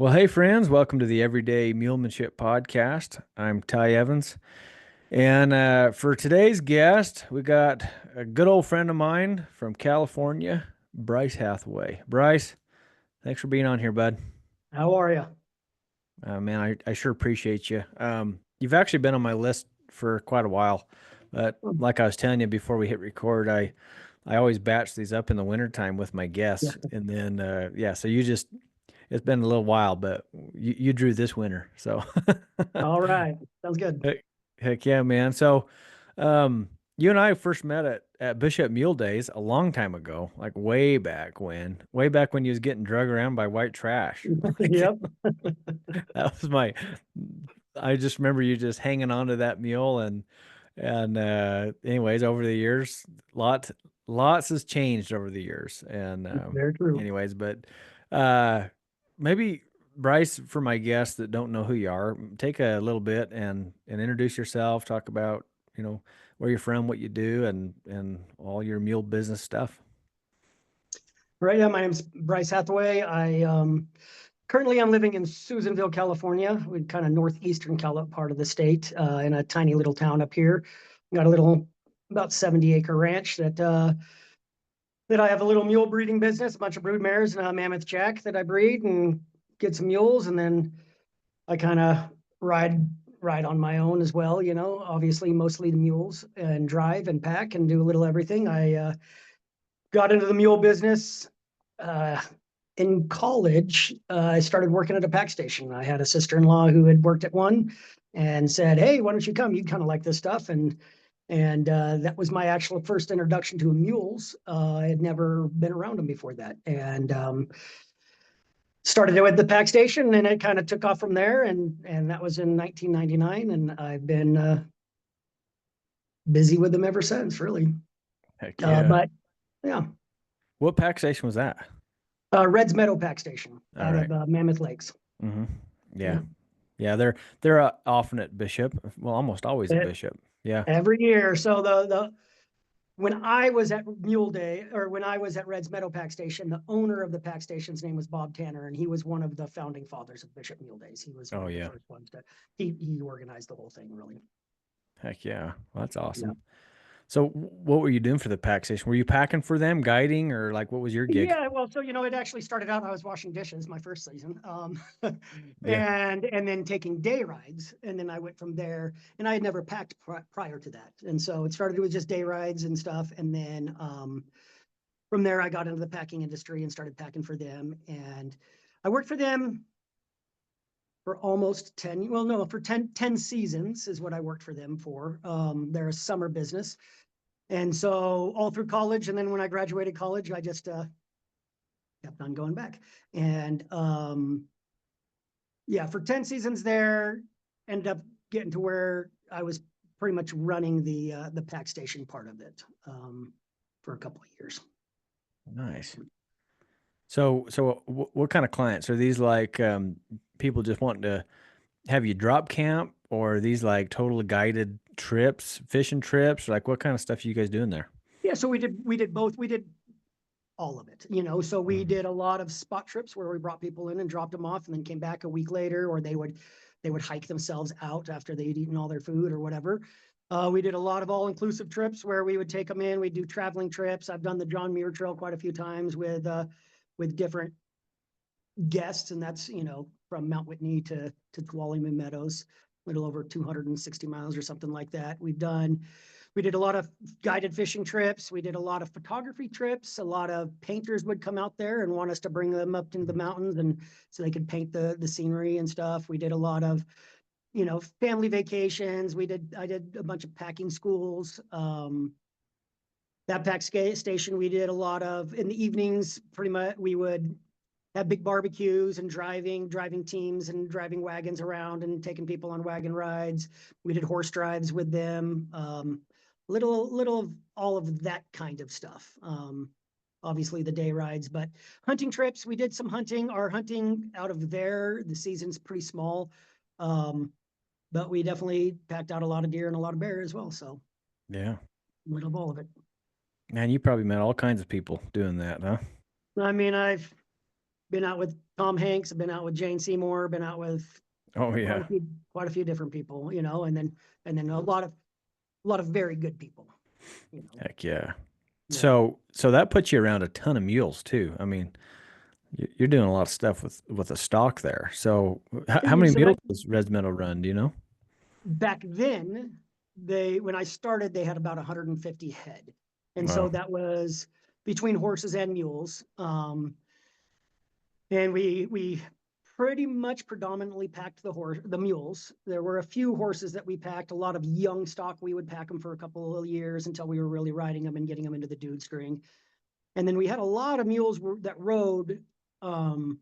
Well, hey, friends, welcome to the Everyday Mulemanship Podcast. I'm Ty Evans. And for today's guest, we got a good old friend of mine from California, Bryce Hathaway. Bryce, thanks for being on here, bud. How are you? Man, I sure appreciate you. You've actually been on my list for quite a while. But like I was telling you before we hit record, I always batch these up in the wintertime with my Yeah. guests. And then, yeah, so it's been a little while, but you drew this winter. So. All right. Sounds good. Heck, heck yeah, man. So, you and I first met at Bishop Mule Days a long time ago, like way back when you was getting drug around by white trash. Like Yep. that was I just remember you just hanging on to that mule and anyways, over the years, lots has changed over the years. And Very true. anyways, but uh maybe Bryce, for my guests that don't know who you are, take a little bit and introduce yourself, talk about, where you're from, what you do, and all your mule business stuff. Right. Yeah. My name's Bryce Hathaway. I currently I'm living in Susanville, California, with kind of northeastern part of the state, in a tiny little town up here. Got a little about 70-acre ranch that I have a little mule breeding business, a bunch of brood mares and a mammoth jack that I breed and get some mules, and then I kind of ride ride on my own as well. Obviously mostly the mules, and drive and pack and do a little everything. I got into the mule business uh, in college. I started working at a pack station. I had a sister-in-law who had worked at one and said, "Hey, why don't you come? You kind of like this stuff." And that was my actual first introduction to mules. I had never been around them before that, and started it with the pack station, and it kind of took off from there. And that was in 1999, and I've been busy with them ever since, really. Heck yeah. But yeah, What pack station was that? Red's Meadow Pack Station All out right. of Mammoth Lakes. Mm-hmm. Yeah. Yeah. Yeah, they're often at Bishop. Well, almost always at Eh, Bishop. Yeah. Every year. So the when I was at Mule Day, or when I was at Red's Meadow Pack Station, the owner of the pack station's name was Bob Tanner, and he was one of the founding fathers of Bishop Mule Days. He was one Oh of the yeah. first ones to he organized the whole thing, really. Heck yeah. Well, that's Yeah. awesome. So what were you doing for the pack station? Were you packing for them, guiding, or like what was your gig? Yeah, well, so it actually started out I was washing dishes my first season, Yeah. and then taking day rides, and then I went from there. And I had never packed prior to that, and so it started with just day rides and stuff, and then from there I got into the packing industry and started packing for them, and I worked for them for almost 10, well, no, for 10 seasons is what I worked for them for. They're a summer business, and so all through college, and then when I graduated college, I just kept on going back. And yeah, for 10 seasons there, ended up getting to where I was pretty much running the pack station part of it, for a couple of years. Nice. So what kind of clients are these? Like people just wanting to have you drop camp, or are these like totally guided trips, fishing trips? Like what kind of stuff are you guys doing there? Yeah, so we did both. We did all of it, so we Mhm. did a lot of spot trips where we brought people in and dropped them off and then came back a week later, or they would hike themselves out after they'd eaten all their food or whatever. We did a lot of all-inclusive trips where we would take them in. We do traveling trips. I've done the John Muir Trail quite a few times with different guests, and that's from Mount Whitney to Tuolumne Meadows, a little over 260 miles or something like that. We did a lot of guided fishing trips. We did a lot of photography trips. A lot of painters would come out there and want us to bring them up into the mountains, and so they could paint the scenery and stuff. We did a lot of family vacations. I did a bunch of packing schools. That station we did a lot of in the evenings. Pretty much we would have big barbecues and driving teams and driving wagons around and taking people on wagon rides. We did horse drives with them. Little of all of that kind of stuff. Obviously the day rides, but hunting trips, we did some hunting. Our hunting out of there, the season's pretty small. But we definitely packed out a lot of deer and a lot of bear as well. So Yeah. a little of all of it. Man, you probably met all kinds of people doing that, huh? I mean, I've been out with Tom Hanks, I've been out with Jane Seymour, been out with Oh quite a yeah. few, quite a few different people, and then a lot of very good people, you know. Heck yeah. Yeah. So that puts you around a ton of mules too. I mean, you're doing a lot of stuff with a stock there. So how many So mules does Res Meadow run? Do you know? back then, when I started, they had about 150 head. And so Wow. that was between horses and mules. And we pretty much predominantly packed the mules. There were a few horses that we packed, a lot of young stock. We would pack them for a couple of years until we were really riding them and getting them into the dude string. And then we had a lot of mules that rode, um,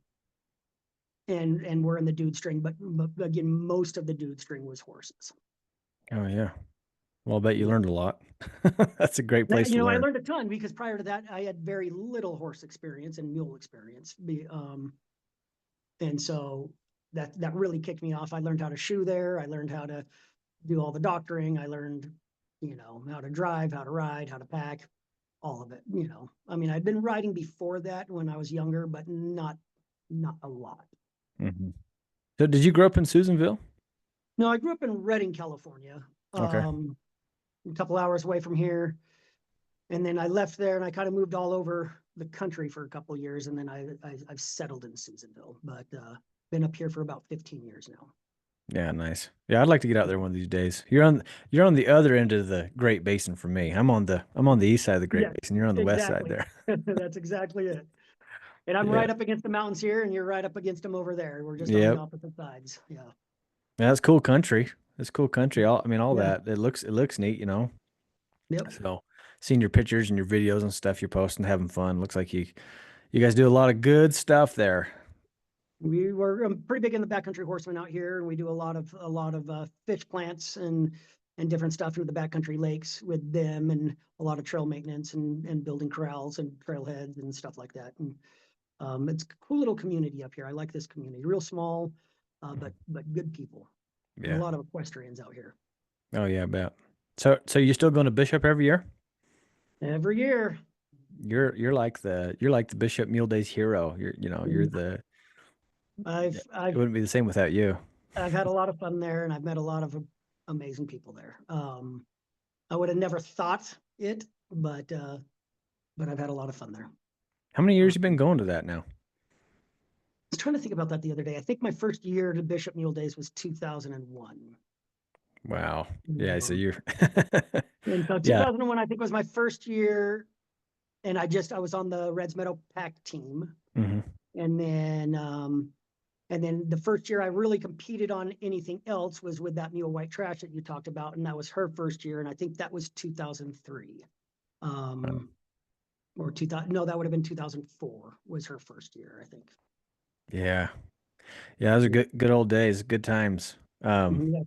and were in the dude string, but again, most of the dude string was horses. Oh yeah. Well, I bet you Yeah. learned a lot. That's a great place to I learn. learned a ton because prior to that, I had very little horse experience and mule experience. And so that really kicked me off. I learned how to shoe there. I learned how to do all the doctoring. I learned, how to drive, how to ride, how to pack, all of it. I mean, I'd been riding before that when I was younger, but not a lot. Hmm. So did you grow up in Susanville? No, I grew up in Redding, California, Okay. a couple hours away from here. And then I left there and I kind of moved all over the country for a couple of years. And then I've settled in Susanville, but been up here for about 15 years now. Yeah, nice. Yeah, I'd like to get out there one of these days. You're on the other end of the Great Basin from me. I'm on the east side of the Great Yeah, Basin. You're on the west side exactly. there. That's exactly it. And I'm Yeah. right up against the mountains here, and you're right up against them over there. We're just on the Yep. opposite sides. Yeah. Yeah, that's cool country. That's cool country. All Yeah. that. It looks neat. Yep. So seeing your pictures and your videos and stuff you're posting, having fun. Looks like you guys do a lot of good stuff there. We were pretty big in the backcountry horsemen out here, and we do a lot of fish plants and different stuff into the backcountry lakes with them, and a lot of trail maintenance and building corrals and trailheads and stuff like that. And it's a cool little community up here. I like this community. Real small, but good people, and a Yeah. lot of equestrians out here Oh yeah, I bet. So you still going to Bishop every year? every year. You're like the Bishop Mule Days hero. You're Mm, the I've it I've wouldn't be the same without you. I've had a lot of fun there, and I've met a lot of amazing people there. I would have never thought it, but I've had a lot of fun there. How many I years you been going to that now? was trying to think about that the other day. I think my first year to Bishop Mule Days was 2001. Wow. Yeah, so Um, you're and so yeah. 2001, I think, was my first year, and I was on the Reds Meadow Pack team, Hmm. and then the first year I really competed on anything else was with that Mule White Trash that you talked about, and that was her first year, and I think that was 2003. Um, or 2000, no, that would have been 2004 was her first year, I think. Yeah. Yeah, those are Yeah. good old days, good times. Mhm, yeah.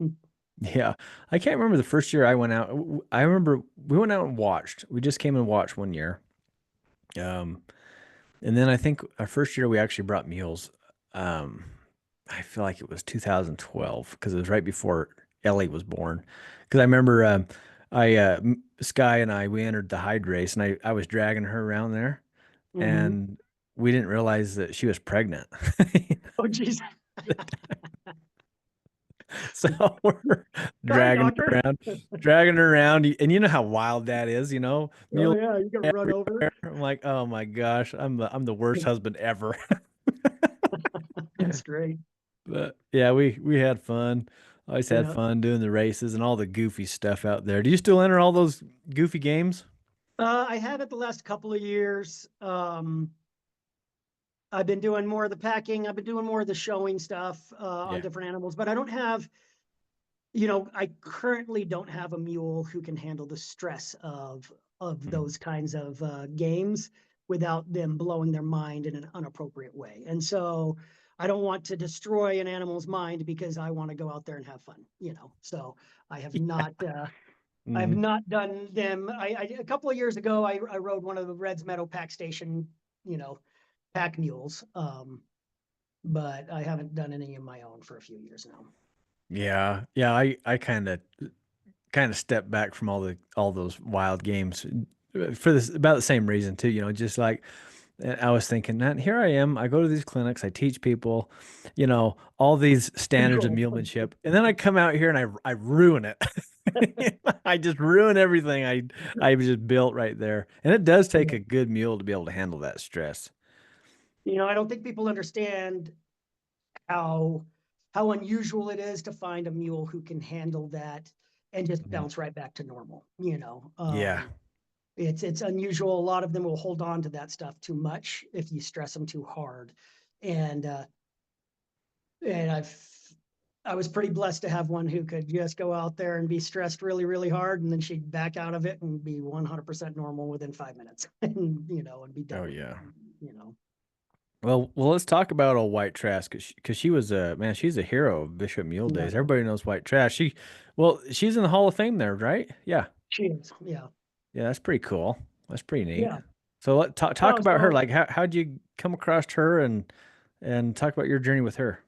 Mm. Yeah. I can't remember the first year I went out. I remember we went out and watched. We just came and watched one year. Um, and then I think our first year we actually brought mules. Um, I feel like it was 2012 because it was right before Ellie was born. Because I remember Sky and we entered the hide race and I was dragging her around there Mhm. and we didn't realize that she was pregnant. Oh, geez. So we're Sorry, dragging her doctor. around, dragging her around. And you know how wild that is. Oh Mule yeah, you get run over. everywhere. I'm like, oh my gosh, I'm the worst husband ever. That's great. But yeah, we had fun. Always had Yeah. fun doing the races and all the goofy stuff out there. Do you still enter all those goofy games? I have it the last couple of years. I've been doing more of the packing. I've been doing more of the showing stuff on Yeah. different animals, but I don't have, I currently don't have a mule who can handle the stress of Mhm. those kinds of games without them blowing their mind in an inappropriate way. And so I don't want to destroy an animal's mind because I want to go out there and have fun. So I have not I have Mhm. not done them. A couple of years ago I rode one of the Reds Meadow Pack Station, you know, pack mules. But I haven't done any of my own for a few years now. Yeah. Yeah, I kind of stepped back from all those wild games for this about the same reason too, just like And I was thinking, man, here I am. I go to these clinics, I teach people, you know, all these standards of Control. mulemanship, and then I come out here and I ruin it. I just ruin everything I just built right there. And it does take a good mule to be able to handle that stress. I don't think people understand how how unusual it is to find a mule who can handle that and just Mhm. bounce right back to normal. Yeah. It's unusual. A lot of them will hold on to that stuff too much if you stress them too hard. And and I was pretty blessed to have one who could just go out there and be stressed really, really hard, and then she'd back out of it and be 100% normal within 5 minutes, and and be Oh done with it. yeah. You know, Well, let's talk about old White Trash because she was a man. She's a hero of Bishop Mule yeah, days. Everybody knows White Trash. She's in the Hall of Fame there, right? Yeah, she is. Yeah, yeah. That's pretty cool. That's pretty neat. yeah. So talk No, about her. so Like, how'd you come across her and talk about your journey with her?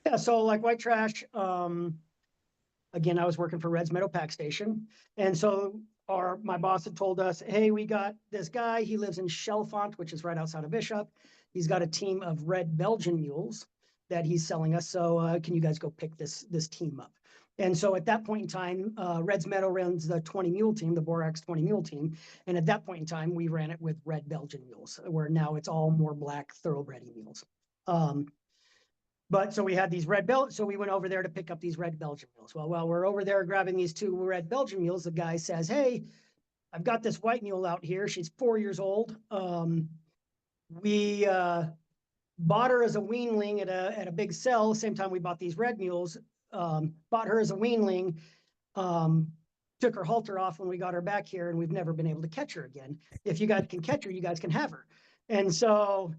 yeah, so like white trash. Again, I was working for Red's Meadow Pack Station, and so our my boss had told us, "Hey, we got this guy. He lives in Chalfont, which is right outside of Bishop. He's got a team of red Belgian mules that he's selling us. So can you guys go pick this team up?" And so at that point in time, Red's Meadow runs the 20 mule team, the Borax 20 mule team. And at that point in time, we ran it with red Belgian mules, where now it's all more black thoroughbred mules. Um, but so we had these red belt. So we went over there to pick up these red Belgian mules. Well, while we're over there grabbing these two red Belgian mules, the guy says, "Hey, I've got this white mule out here. She's 4 years old. We bought her as a weanling at a big sell. Same time we bought these red mules. Bought her as a weanling. Um, took her halter off when we got her back here, and we've never been able to catch her again. If you guys can catch her, you guys can have her." And so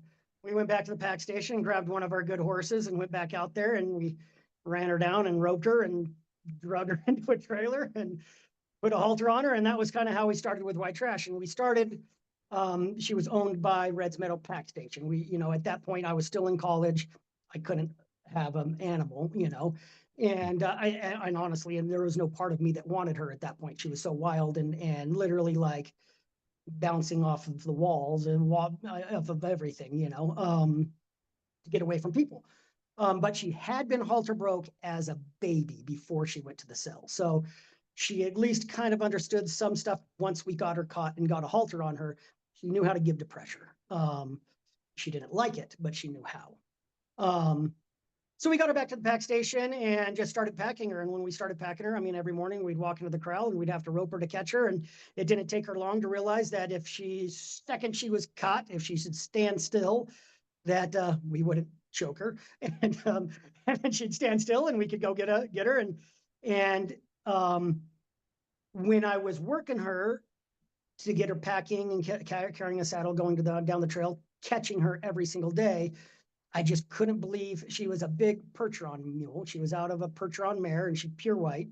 we went back to the pack station, grabbed one of our good horses, and went back out there, and we ran her down and roped her and drug her into a trailer and put a halter on her. And that was kind of how we started with White Trash. And we started, she was owned by Red's Meadow Pack Station. At that point, I was still in college. I couldn't have an animal, and honestly, and there was no part of me that wanted her at that point. She was so wild and literally like bouncing off of the walls and off of everything, to get away from people. But she had been halter broke as a baby before she went to the cell. So she at least kind of understood some stuff once we got her caught and got a halter on her. She knew how to give to pressure. She didn't like it, but she knew how. Um, so we got her back to the pack station and just started packing her. And when we started packing her, I mean, every morning we'd walk into the corral and we'd have to rope her to catch her. And it didn't take her long to realize that if second she was caught, if she should stand still, that we wouldn't choke her, and and then she'd stand still, and we could go get her. And when I was working her to get her packing and carrying a saddle, going to down the trail, catching her every single day, I just couldn't believe she was a big Percheron mule. She was out of a Percheron mare, and she's pure white.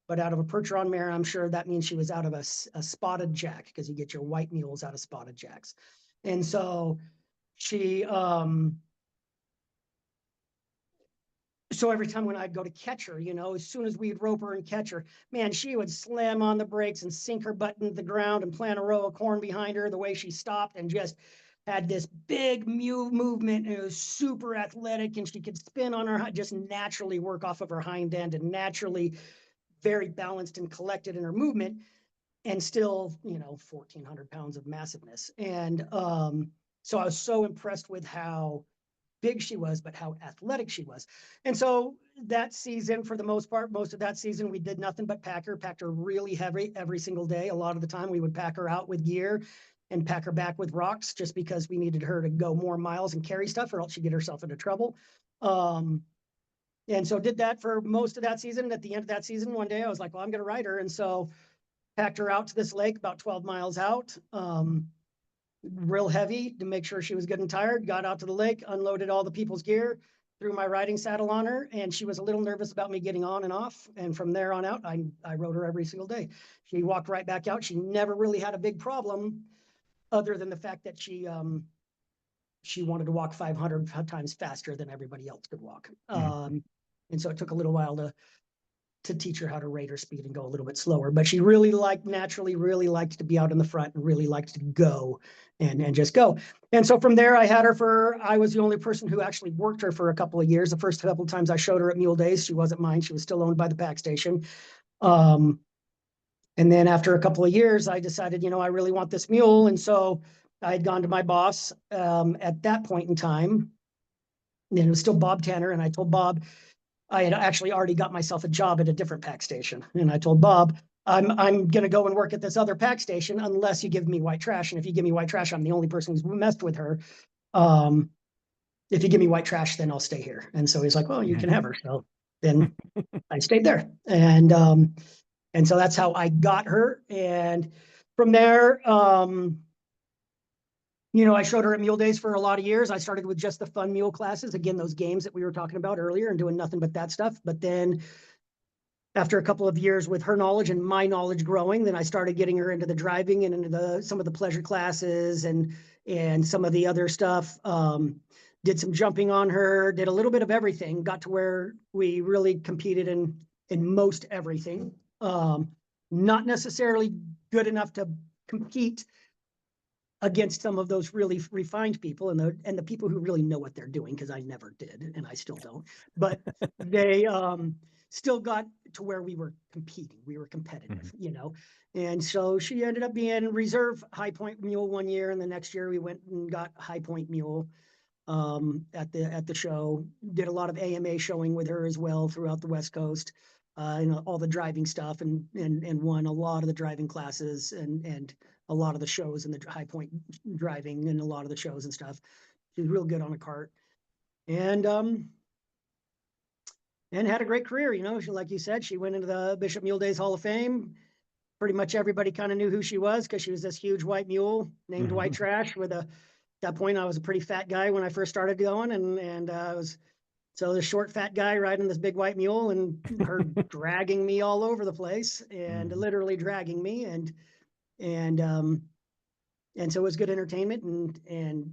But out of a Percheron mare, I'm sure that means she was out of a spotted jack, because you get your white mules out of spotted jacks. And so she so every time when I'd go to catch her, as soon as we'd rope her and catch her, man, she would slam on the brakes and sink her butt into the ground and plant a row of corn behind her the way she stopped, and just had this big movement. And it was super athletic, and she could spin on her, just naturally work off of her hind end, and naturally very balanced and collected in her movement, and still, 1,400 pounds of massiveness. And so I was so impressed with how big she was, but how athletic she was. And so that season, for the most part, most of that season, we did nothing but packed her really heavy every single day. A lot of the time we would pack her out with gear and pack her back with rocks, just because we needed her to go more miles and carry stuff, or else she'd get herself into trouble. And so did that for most of that season. At the end of that season, one day I was like, well, I'm going to ride her. And so packed her out to this lake about 12 miles out. Real heavy to make sure she was good and tired. Got out to the lake, unloaded all the people's gear, threw my riding saddle on her, and she was a little nervous about me getting on and off. And from there on out, I rode her every single day. She walked right back out. She never really had a big problem, other than the fact that she wanted to walk 500 times faster than everybody else could walk. Mm. And so it took a little while to teach her how to rate her speed and go a little bit slower. But she naturally really liked to be out in the front and really liked to go and just go. And so from there, I was the only person who actually worked her for a couple of years. The first couple of times I showed her at Mule Days, she wasn't mine. She was still owned by the pack station. And then after a couple of years, I decided, I really want this mule. And so I had gone to my boss at that point in time, and it was still Bob Tanner. And I told Bob, I had actually already got myself a job at a different pack station. And I told Bob, I'm going to go and work at this other pack station unless you give me white trash. And if you give me white trash, I'm the only person who's messed with her. If you give me white trash, then I'll stay here. And so he's like, well, you can have her. So then I stayed there. And so that's how I got her. And from there, I showed her at Mule Days for a lot of years. I started with just the fun mule classes. Again, those games that we were talking about earlier and doing nothing but that stuff. But then after a couple of years with her knowledge and my knowledge growing, then I started getting her into the driving and into some of the pleasure classes and some of the other stuff. Did some jumping on her, did a little bit of everything, got to where we really competed in most everything. Not necessarily good enough to compete against some of those really refined people and the people who really know what they're doing, because I never did and I still don't. But they still got to where we were competing. We were competitive, And so she ended up being reserve high point mule one year, and the next year we went and got high point mule at the show. Did a lot of AMA showing with her as well throughout the West Coast. All the driving stuff and won a lot of the driving classes and a lot of the shows in the high point driving and a lot of the shows and stuff. She was real good on a cart and had a great career. She, like you said, she went into the Bishop Mule Days Hall of Fame. Pretty much everybody kind of knew who she was because she was this huge white mule named White Trash at that point, I was a pretty fat guy when I first started going and I was so this short, fat guy riding this big white mule and her dragging me all over the place and literally dragging me. And so it was good entertainment and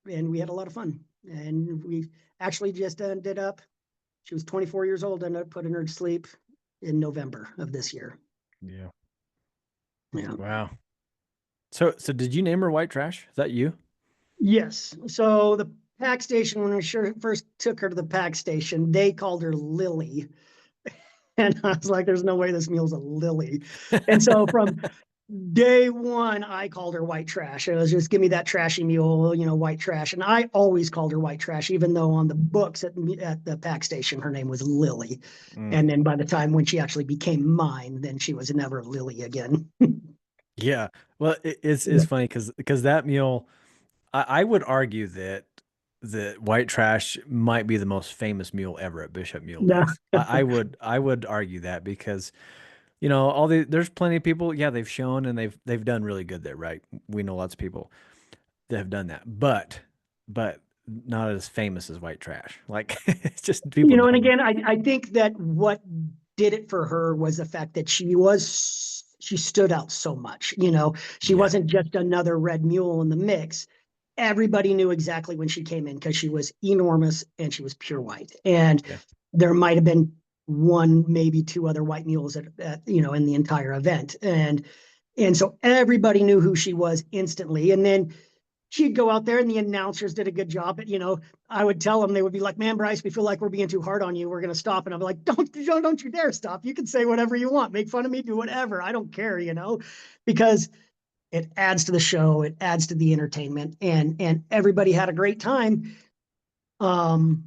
we had a lot of fun. And we actually just ended up, she was 24 years old, ended up putting her to sleep in November of this year. Yeah. Yeah. Wow. So did you name her White Trash? Is that you? Yes. So the pack station, when we first took her to the pack station, they called her Lily. And I was like, there's no way this mule's a Lily. And so from day one, I called her White Trash. It was just, give me that trashy mule, White Trash. And I always called her White Trash, even though on the books at the pack station, her name was Lily. And then by the time when she actually became mine, then she was never Lily again. Yeah. Well, it's funny because that mule, I would argue that White Trash might be the most famous mule ever at Bishop Mule Yeah. Days. I would argue that because there's plenty of people, yeah, they've shown and they've done really good there, right? We know lots of people that have done that, but not as famous as White Trash. Like it's just people and don't. again, I think that what did it for her was the fact that she stood out so much. She wasn't just another red mule in the mix. Everybody knew exactly when she came in because she was enormous and she was pure white. And there might have been one, maybe two other white mules in the entire event. And so everybody knew who she was instantly. And then she'd go out there and the announcers did a good job. But, I would tell them, they would be like, man, Bryce, we feel like we're being too hard on you. We're going to stop. And I'm like, don't you dare stop. You can say whatever you want. Make fun of me, do whatever. I don't care, because it adds to the show. It adds to the entertainment and everybody had a great time. And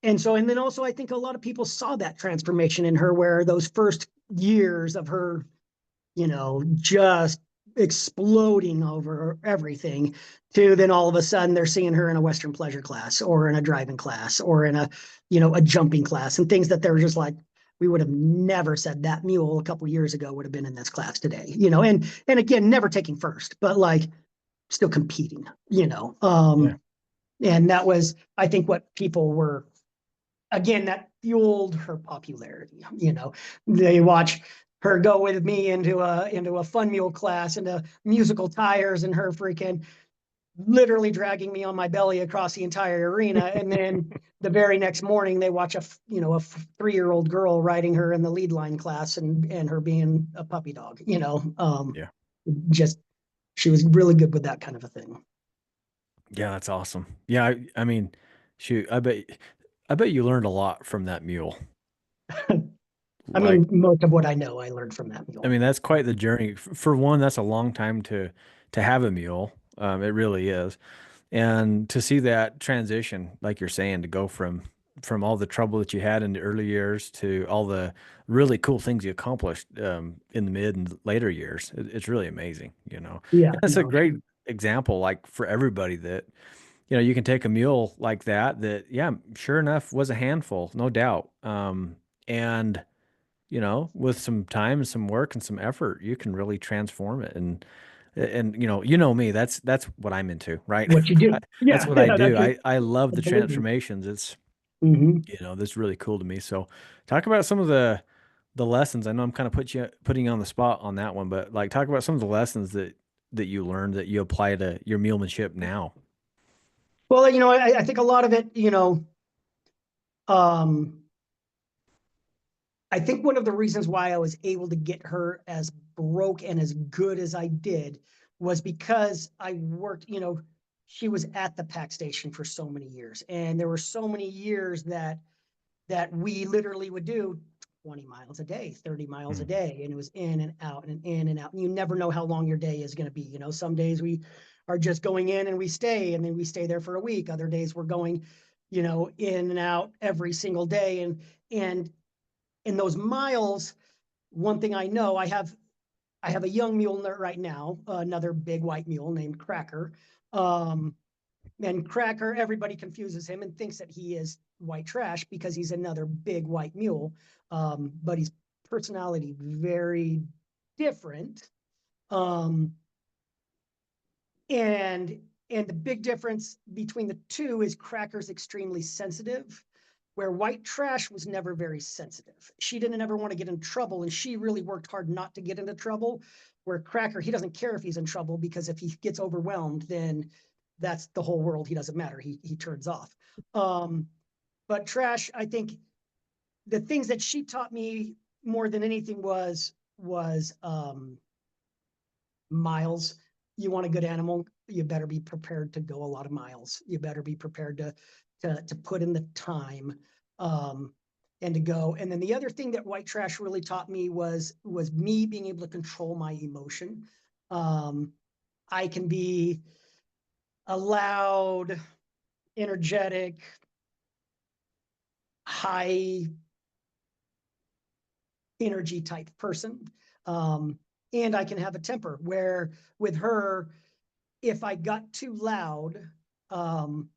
then also I think a lot of people saw that transformation in her where those first years of her, just exploding over everything to then all of a sudden they're seeing her in a Western pleasure class or in a driving class or in a jumping class and things that they're just like, we would have never said that mule a couple of years ago would have been in this class today, and again, never taking first, but like still competing, and that was, I think, what people were, again, that fueled her popularity. They watch her go with me into a fun mule class, into musical tires, and her freaking literally dragging me on my belly across the entire arena. And then the very next morning, they watch a 3-year-old girl riding her in the lead line class and her being a puppy dog, Yeah. just, she was really good with that kind of a thing. Yeah, that's awesome. Yeah, I mean, shoot, I bet you learned a lot from that mule. I Like, mean, most of what I know, I learned from that I mule. mean, that's quite the journey. For one, that's a long time to have a mule. It really is. And to see that transition, like you're saying, to go from all the trouble that you had in the early years to all the really cool things you accomplished in the mid and later years, it's really amazing, you know. Yeah, And it's a no, great example, like for everybody that, you know, you can take a mule like that, yeah, sure enough, was a handful, no doubt. And you know, with some time and some work and some effort, you can really transform it. And you know me, that's what I'm into, right? what you do. That's Yeah, what I yeah, do. that's your, I love the absolutely. transformations. It's, Hmm. you know, that's really cool to me. So talk about some of the lessons. I know I'm kind of putting you on the spot on that one, but like talk about some of the lessons that you learned that you apply to your mulemanship now. Well, I think a lot of it, um, I think one of the reasons why I was able to get her as broke and as good as I did was because I worked, she was at the pack station for so many years. And there were so many years that we literally would do 20 miles a day, 30 miles a Mm. day. And it was in and out and in and out. And you never know how long your day is going to be. Some days we are just going in and we stay, and then we stay there for a week. Other days we're going, in and out every single day. And in those miles, one thing I know, I have a young mule right now, another big white mule named Cracker. Um, and Cracker, everybody confuses him and thinks that he is white trash because he's another big white mule. But his personality very different. Um, and and the big difference between the two is Cracker's extremely sensitive, where White Trash was never very sensitive. She didn't ever want to get in trouble, and she really worked hard not to get into trouble. Where Cracker, he doesn't care if he's in trouble, because if he gets overwhelmed, then that's the whole world. He doesn't matter. He turns off. Um, but Trash, I think the things that she taught me more than anything was miles. You want a good animal, you better be prepared to go a lot of miles. You better be prepared to put in the time, um, and to go. And then the other thing that White Trash really taught me was me being able to control my emotion. Um, I can be a loud, energetic, high energy type person. Um, and I can have a temper where with her, if I got too loud, um,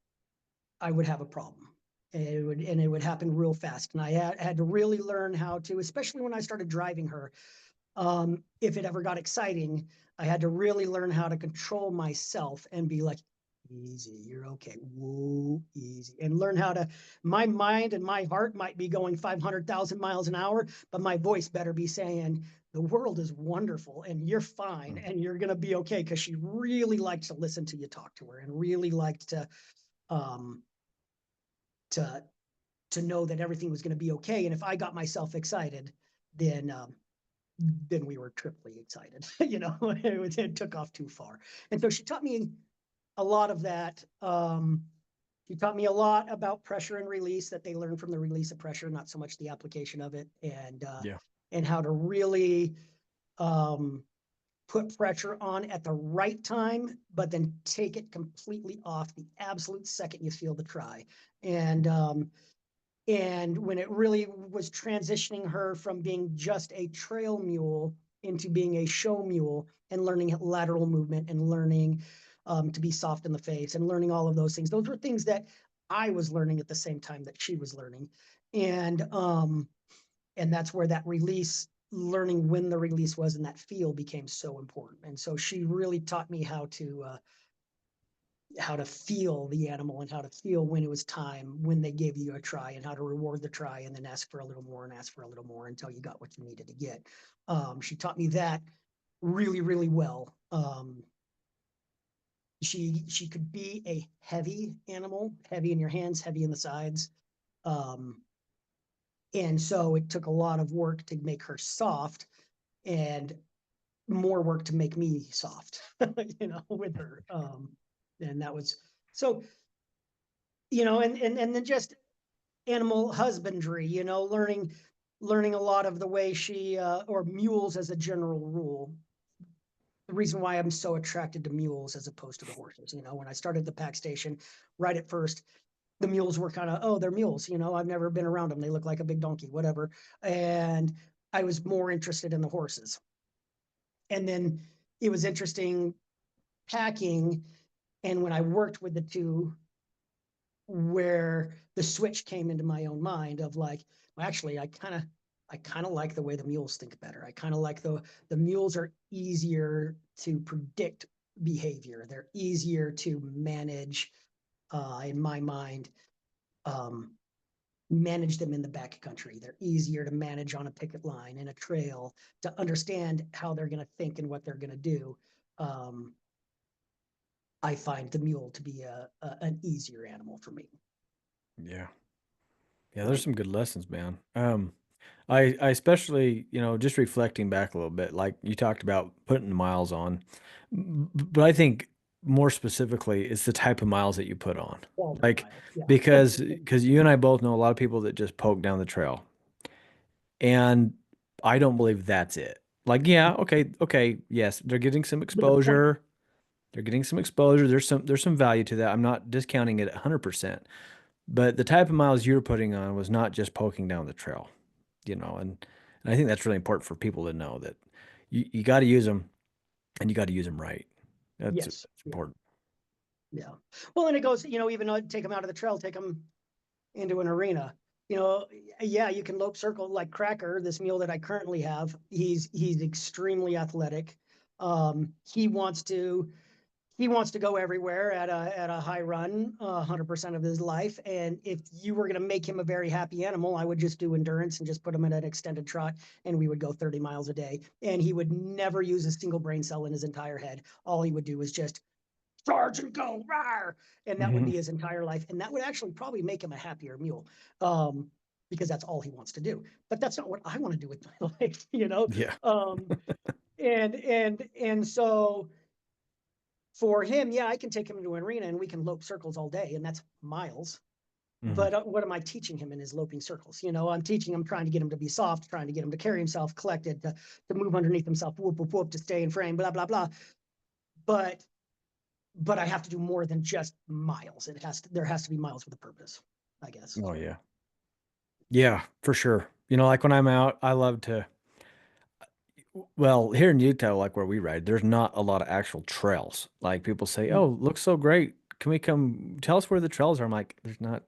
I would have a problem. And it would happen real fast. And I had to really learn how to, especially when I started driving her. If it ever got exciting, I had to really learn how to control myself and be like, easy, you're okay, whoa, easy, and learn how to. My mind and my heart might be going 500,000 miles an hour, but my voice better be saying, the world is wonderful and you're fine Mm. and you're going to be okay. Because she really liked to listen to you talk to her, and really liked um, to to know that everything was going to be okay. And if I got myself excited, then we were triply excited. It took off too far. And so she taught me a lot of that. She taught me a lot about pressure and release, that they learn from the release of pressure, not so much the application of it, Yeah. and how to really um, put pressure on at the right time, but then take it completely off the absolute second you feel the try. And when it really was transitioning her from being just a trail mule into being a show mule, and learning lateral movement, and learning to be soft in the face, and learning all of those things. Those were things that I was learning at the same time that she was learning. And that's where that release, learning when the release was in that feel, became so important. And so she really taught me how to feel the animal, and how to feel when it was time, when they gave you a try, and how to reward the try, and then ask for a little more and ask for a little more until you got what you needed to get. She taught me that really, really well. She could be a heavy animal, heavy in your hands, heavy in the sides. And so it took a lot of work to make her soft and more work to make me soft, with her. And that was so, and then just animal husbandry, learning a lot of the way she, or mules as a general rule. The reason why I'm so attracted to mules as opposed to the horses, when I started the pack station, right at first, the mules were kind of, oh, they're mules, I've never been around them. They look like a big donkey, whatever. And I was more interested in the horses. And then it was interesting packing. And when I worked with the two, where the switch came into my own mind of like, well, actually, I kind of like the way the mules think better. I kind of like the mules are easier to predict behavior. They're easier to manage, in my mind. Manage them in the backcountry. They're easier to manage on a picket line in a trail, to understand how they're going to think and what they're going to do. I find the mule to be an easier animal for me. Yeah. Yeah, there's Right. some good lessons, man. I especially, just reflecting back a little bit, like you talked about putting the miles on, but I think more specifically, it's the type of miles that you put on. Quality Like, miles. Yeah. because you and I both know a lot of people that just poke down the trail, and I don't believe that's it. Like, yeah, okay, yes, they're getting some But the point, exposure. They're getting some exposure. There's some value to that. I'm not discounting it 100%. But the type of miles you're putting on was not just poking down the trail, and I think that's really important for people to know that you got to use them and you got to use them right. That's yes. Yeah. important. Yeah. Well, and it goes, even though take them out of the trail, take them into an arena. You know, yeah, you can lope circle like Cracker, this mule that I currently have. He's extremely athletic. He wants to go everywhere at a high run, 100% of his life. And if you were going to make him a very happy animal, I would just do endurance and just put him in an extended trot, and we would go 30 miles a day. And he would never use a single brain cell in his entire head. All he would do is just charge and go, rawr, and that would be Mhm. his entire life. And that would actually probably make him a happier mule, because that's all he wants to do. But that's not what I want to do with my life, Yeah. and so for him, yeah, I can take him into an arena and we can lope circles all day, and that's miles. Mhm. But what am I teaching him in his loping circles? I'm teaching him, trying to get him to be soft, trying to get him to carry himself collected, to move underneath himself, whoop, whoop, whoop, to stay in frame, blah, blah, blah. But I have to do more than just miles. There has to be miles with a purpose, I guess. Oh yeah. Yeah, for sure. Like when I'm out, I love to. Well, here in Utah, like where we ride, there's not a lot of actual trails. Like people say, "Oh, looks so great. Can we come tell us where the trails are?" I'm like, "There's not.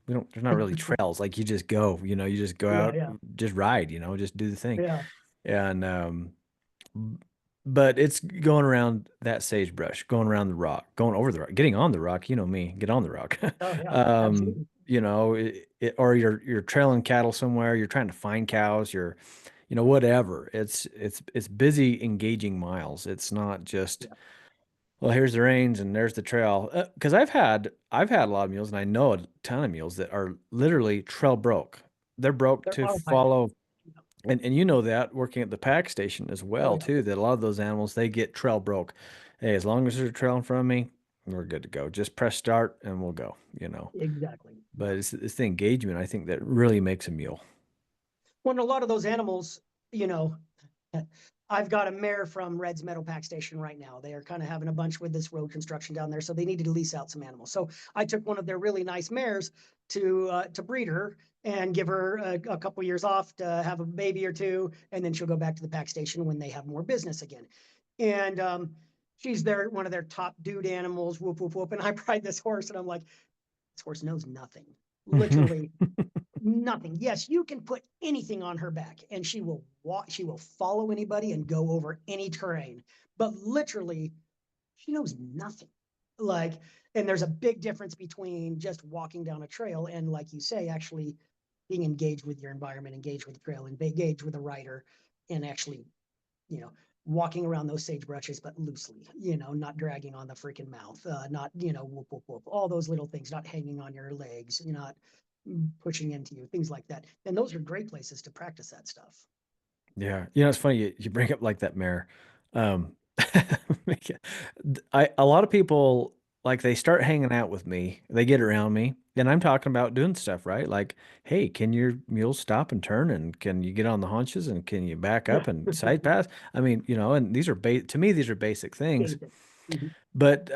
We don't. There's not really trails. Like you just go. You just go Yeah, out, yeah, just ride. Just do the thing." yeah. And but it's going around that sagebrush, going around the rock, going over the rock, getting on the rock. You know me, get on the rock. Oh, yeah, absolutely. Or you're trailing cattle somewhere. You're trying to find cows. Whatever. It's busy engaging miles. It's not just, Yeah, well, here's the reins and there's the trail. Because I've had a lot of mules, and I know a ton of mules that are literally trail broke. They're broke they're to autopilot. follow, and you know that working at the pack station as Oh, well yeah, too. That a lot of those animals, they get trail broke. Hey, as long as there's a trail in front of me, we're good to go. Just press start and we'll go. exactly. But Yeah. it's the engagement I think that really makes a mule. When a lot of those animals, you know, I've got a mare from Red's Meadow Pack Station right now. They are kind of having a bunch with this road construction down there, so they needed to lease out some animals. So I took one of their really nice mares to breed her and give her a couple years off to have a baby or two, and then she'll go back to the pack station when they have more business again. And she's one of their top dude animals. Whoop whoop whoop. And I ride this horse, and I'm like, this horse knows nothing. Literally nothing. Yes, you can put anything on her back and she will walk, she will follow anybody and go over any terrain. But literally, she knows nothing. Like, and there's a big difference between just walking down a trail and, like you say, actually being engaged with your environment, engaged with the trail, and engaged with the rider, and actually, you know, walking around those sagebrushes, but loosely, not dragging on the freaking mouth, not, whoop, whoop, whoop, all those little things, not hanging on your legs, you're not pushing into you, things like that. And those are great places to practice that stuff. Yeah. It's funny you bring up like that mare. Um, a lot of people like they start hanging out with me, they get around me, and I'm talking about doing stuff, right? Like, hey, can your mule stop and turn, and can you get on the haunches, and can you back Yeah. up and side pass? I mean, and these are to me, these are basic things. Basic. Mhm. But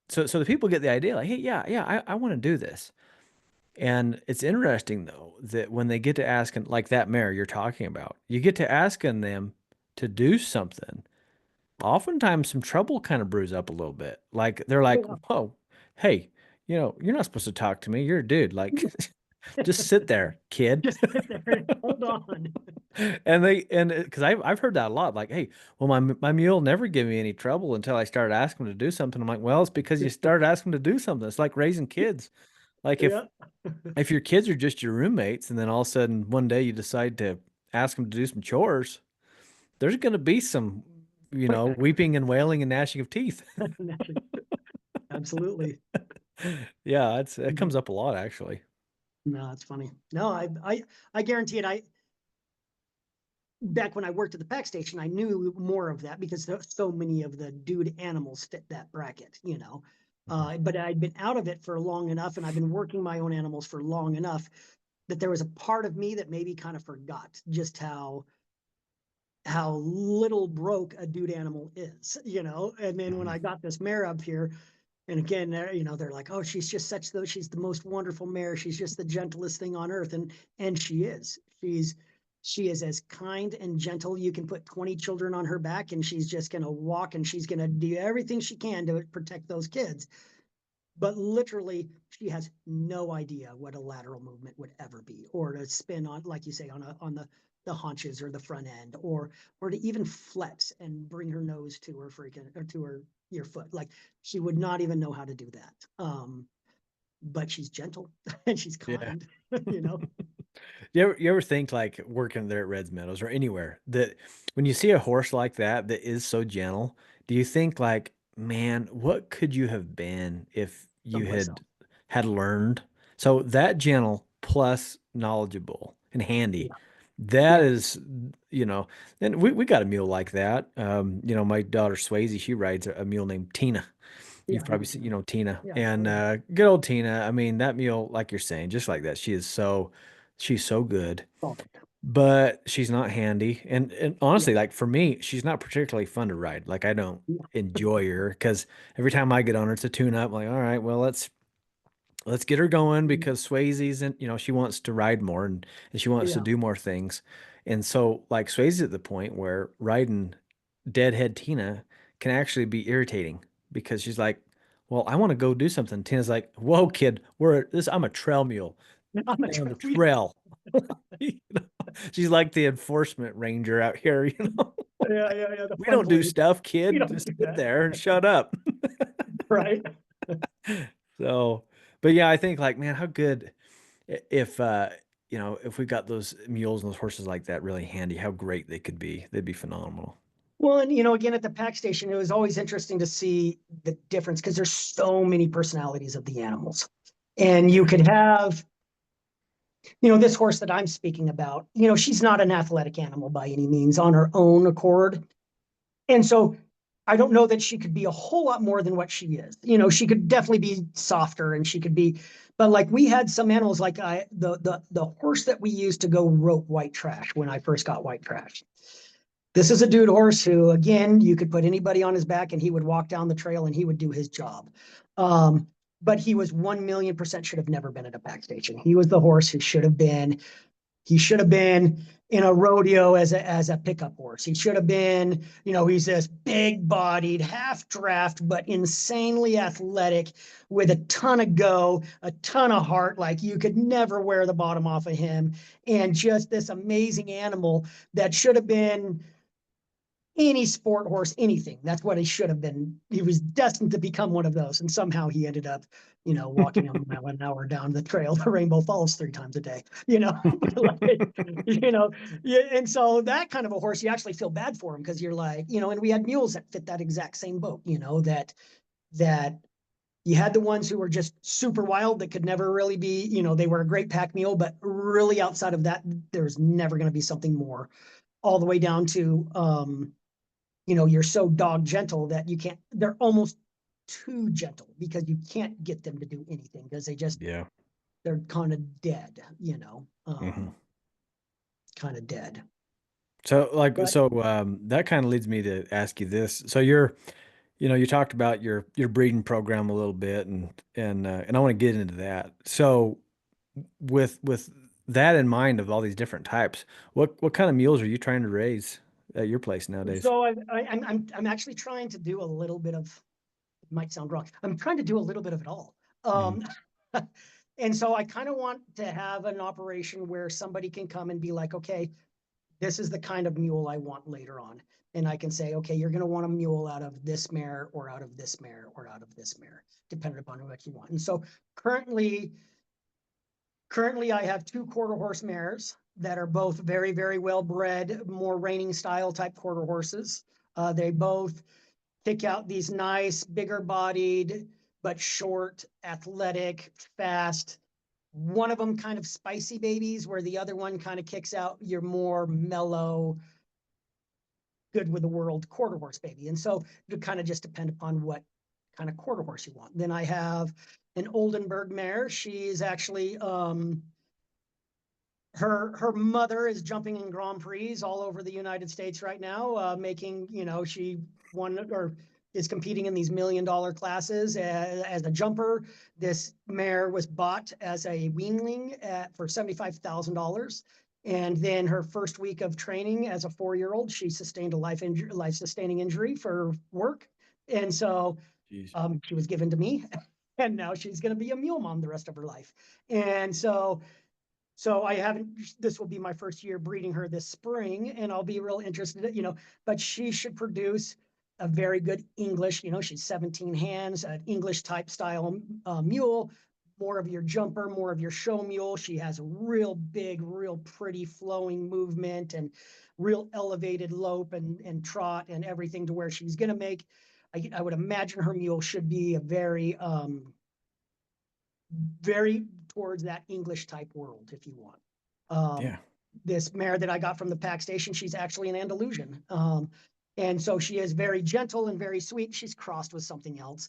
so the people get the idea, like, hey, yeah, I want to do this. And it's interesting though that when they get to asking like that mare you're talking about, you get to asking them to do something. Oftentimes some trouble kind of brews up a little bit. Like they're like, Oh, "Whoa, hey, you're not supposed to talk to me. You're a dude. Like, yeah. just sit there, kid." Just sit there and hold on. And because I've heard that a lot. Like, hey, well my mule never give me any trouble until I started asking him to do something. I'm like, well, it's because you started asking him to do something. It's like raising kids. Like Yeah. if your kids are just your roommates and then all of a sudden one day you decide to ask them to do some chores, there's going to be some, weeping and wailing and gnashing of teeth. Absolutely. Yeah, it Mhm. comes up a lot actually. No, it's funny. No, I guarantee it. Back when I worked at the pack station, I knew more of that because so many of the dude animals fit that bracket. Mhm. But I'd been out of it for long enough, and I've been working my own animals for long enough that there was a part of me that maybe kind of forgot just how little broke a dude animal is. And then when Mhm. I got this mare up here, and again, they're like, oh, she's just she's the most wonderful mare. She's just the gentlest thing on earth. And she is. She is as kind and gentle. You can put 20 children on her back and she's just going to walk and she's going to do everything she can to protect those kids. But literally, she has no idea what a lateral movement would ever be, or to spin on, like you say, on the haunches or the front end, or to even flex and bring her nose to her freaking or to her your foot. Like she would not even know how to do that. But she's gentle and she's Yeah. kind, you know. You ever think like working there at Reds Meadows or anywhere that when you see a horse like that is so gentle, do you think like, man, what could you have been if you Someplace had else. learned? So that gentle plus knowledgeable and handy, Yeah. that Yeah. is, and we got a mule like that. My daughter Swayze, she rides a mule named Tina. You've Yeah. probably seen, Tina Yeah. Oh and yeah. good old Tina. I mean, that mule, like you're saying, just like that, she's so good, Perfect. but she's not handy. And Yeah. honestly, like for me, she's not particularly fun to ride. Like I don't Yeah. enjoy her because every time I get on her, it's a tune up. Like, all right, well, let's get her going because Swayze's and she wants to ride more and she wants to Yeah. do more things. And so like Swayze's at the point where riding deadhead Tina can actually be irritating because she's like, well, I want to go do something. Tina's like, whoa, kid, I'm a trail mule. I'm a Stay on the trophy. trail. You know? She's like the enforcement ranger out here, Yeah. Yeah. Yeah. The We fun don't do place. stuff, You kid. don't Just do sit that. there and shut up. Right. So, but yeah, I think like, man, how good if if we got those mules and those horses like that really handy, how great they could be. They'd be phenomenal. Well, and again at the pack station, it was always interesting to see the difference because there's so many personalities of the animals. And you Yeah. could have, this horse that I'm speaking about, she's not an athletic animal by any means on her own accord. And so I don't know that she could be a whole lot more than what she is. She could definitely be softer and she could be, but like we had some animals like the horse that we used to go rope white trash when I first got white trash. This is a dude horse who, again, you could put anybody on his back and he would walk down the trail and he would do his job. But he was 1,000,000% should have never been at a pack station. He was the horse who should have been. He should have been in a rodeo as a pickup horse. He should have been. He's this big bodied, half draft, but insanely athletic with a ton of go, a ton of heart. Like you could never wear the bottom off of him, and just this amazing animal that should have been any sport horse, anything. That's what he should have been. He was destined to become one of those. And somehow he ended up, walking a mile an hour down the trail to Rainbow Falls 3 times a day, like, yeah. And so that kind of a horse, you actually feel bad for him because you're like, and we had mules that fit that exact same boat, that you had the ones who were just super wild that could never really be, they were a great pack mule, but really outside of that, there's never going to be something more, all the way down to, you're so dog gentle that you can't, they're almost too gentle because you can't get them to do anything because Yeah. they're kind of dead, Hmm. kind of dead. So like, But that kind of leads me to ask you this. So you talked about your breeding program a little bit, and I want to get into that. So with that in mind, of all these different types, what kind of mules are you trying to raise at your place nowadays? so I'm actually trying to do a little bit of, it might sound wrong. I'm trying to do a little bit of it all. Hmm. And so I kind of want to have an operation where somebody can come and be like, okay, this is the kind of mule I want later on. And I can say, okay, you're going to want a mule out of this mare or out of this mare or out of this mare, depending upon what you want. And so currently, I have 2 quarter horse mares that are both very, very well bred, more reining style type quarter horses. They both pick out these nice, bigger bodied, but short, athletic, fast. One of them kind of spicy babies, where the other one kind of kicks out your more mellow, good with the world quarter horse baby. And so it kind of just depend upon what kind of quarter horse you want. Then I have an Oldenburg mare. She's actually her mother is jumping in Grand Prix all over the United States right now, making, she won or is competing in these $1 million classes as a jumper. This mare was bought as a weanling for $75,000. And then her first week of training as a 4-year-old, she sustained a life-sustaining injury for work. And so Jeez. she was given to me. And now she's going to be a mule mom the rest of her life. And so I haven't, this will be my first year breeding her this spring, and I'll be real interested, but she should produce a very good English, she's 17 hands, an English type style mule, more of your jumper, more of your show mule. She has real big, real pretty flowing movement and real elevated lope and trot and everything, to where she's going to make, I would imagine her mule should be a very towards that English type world, if you want. Um, Yeah. this mare that I got from the pack station, she's actually an Andalusian. And so she is very gentle and very sweet. She's crossed with something else.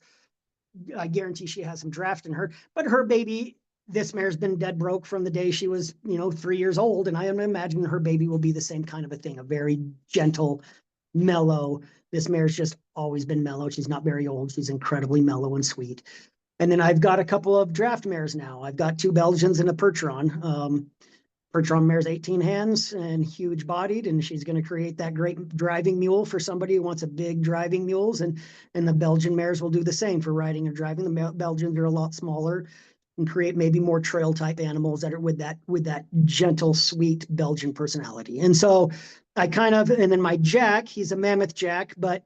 I guarantee she has some draft in her, but her baby, this mare's been dead broke from the day she was, 3 years old. And I imagine her baby will be the same kind of a thing, a very gentle, mellow. This mare's just always been mellow. She's not very old. She's incredibly mellow and sweet. And then I've got a couple of draft mares now. I've got 2 Belgians and a Percheron. Percheron mare's 18 hands and huge bodied, and she's going to create that great driving mule for somebody who wants a big driving mules. And the Belgian mares will do the same for riding and driving. The Belgians are a lot smaller and create maybe more trail type animals that are with that gentle, sweet Belgian personality. And so and then my Jack, he's a mammoth Jack, but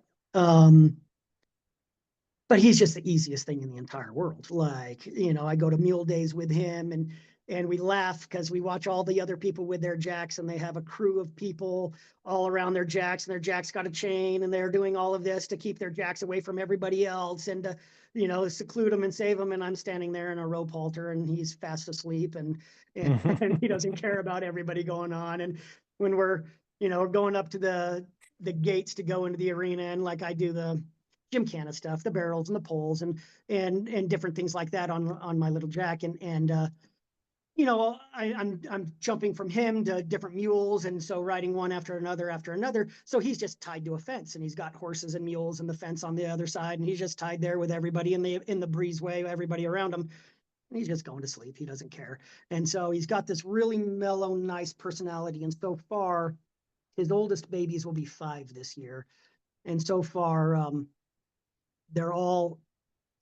he's just the easiest thing in the entire world. Like, I go to mule days with him, and we laugh because we watch all the other people with their jacks, and they have a crew of people all around their jacks, and their jacks got a chain, and they're doing all of this to keep their jacks away from everybody else and to, seclude them and save them. And I'm standing there in a rope halter, and he's fast asleep, and he doesn't care about everybody going on. And when we're, going up to the gates to go into the arena, and like I do the gymkhana stuff, the barrels and the poles and different things like that on my little Jack. And I'm jumping from him to different mules, and so riding one after another after another. So he's just tied to a fence, and he's got horses and mules and the fence on the other side, and he's just tied there with everybody in the breezeway, everybody around him. And he's just going to sleep. He doesn't care. And so he's got this really mellow, nice personality. And so far, his oldest babies will be 5 this year. And so far, they're all,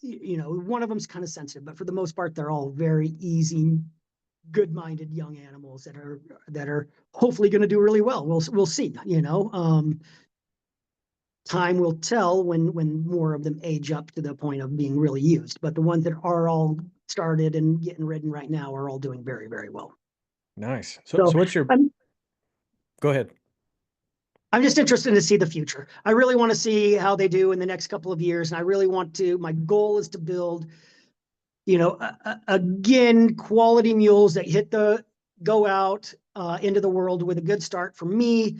one of them's kind of sensitive, but for the most part, they're all very easy, good-minded young animals that are hopefully going to do really well. We'll see. time will tell when more of them age up to the point of being really used. But the ones that are all started and getting ridden right now are all doing very, very well. Nice. So, So what's your, I'm go ahead. I'm just interested to see the future. I really want to see how they do in the next couple of years. And I really want to, my goal is to build, again, quality mules that go out into the world with a good start. For me,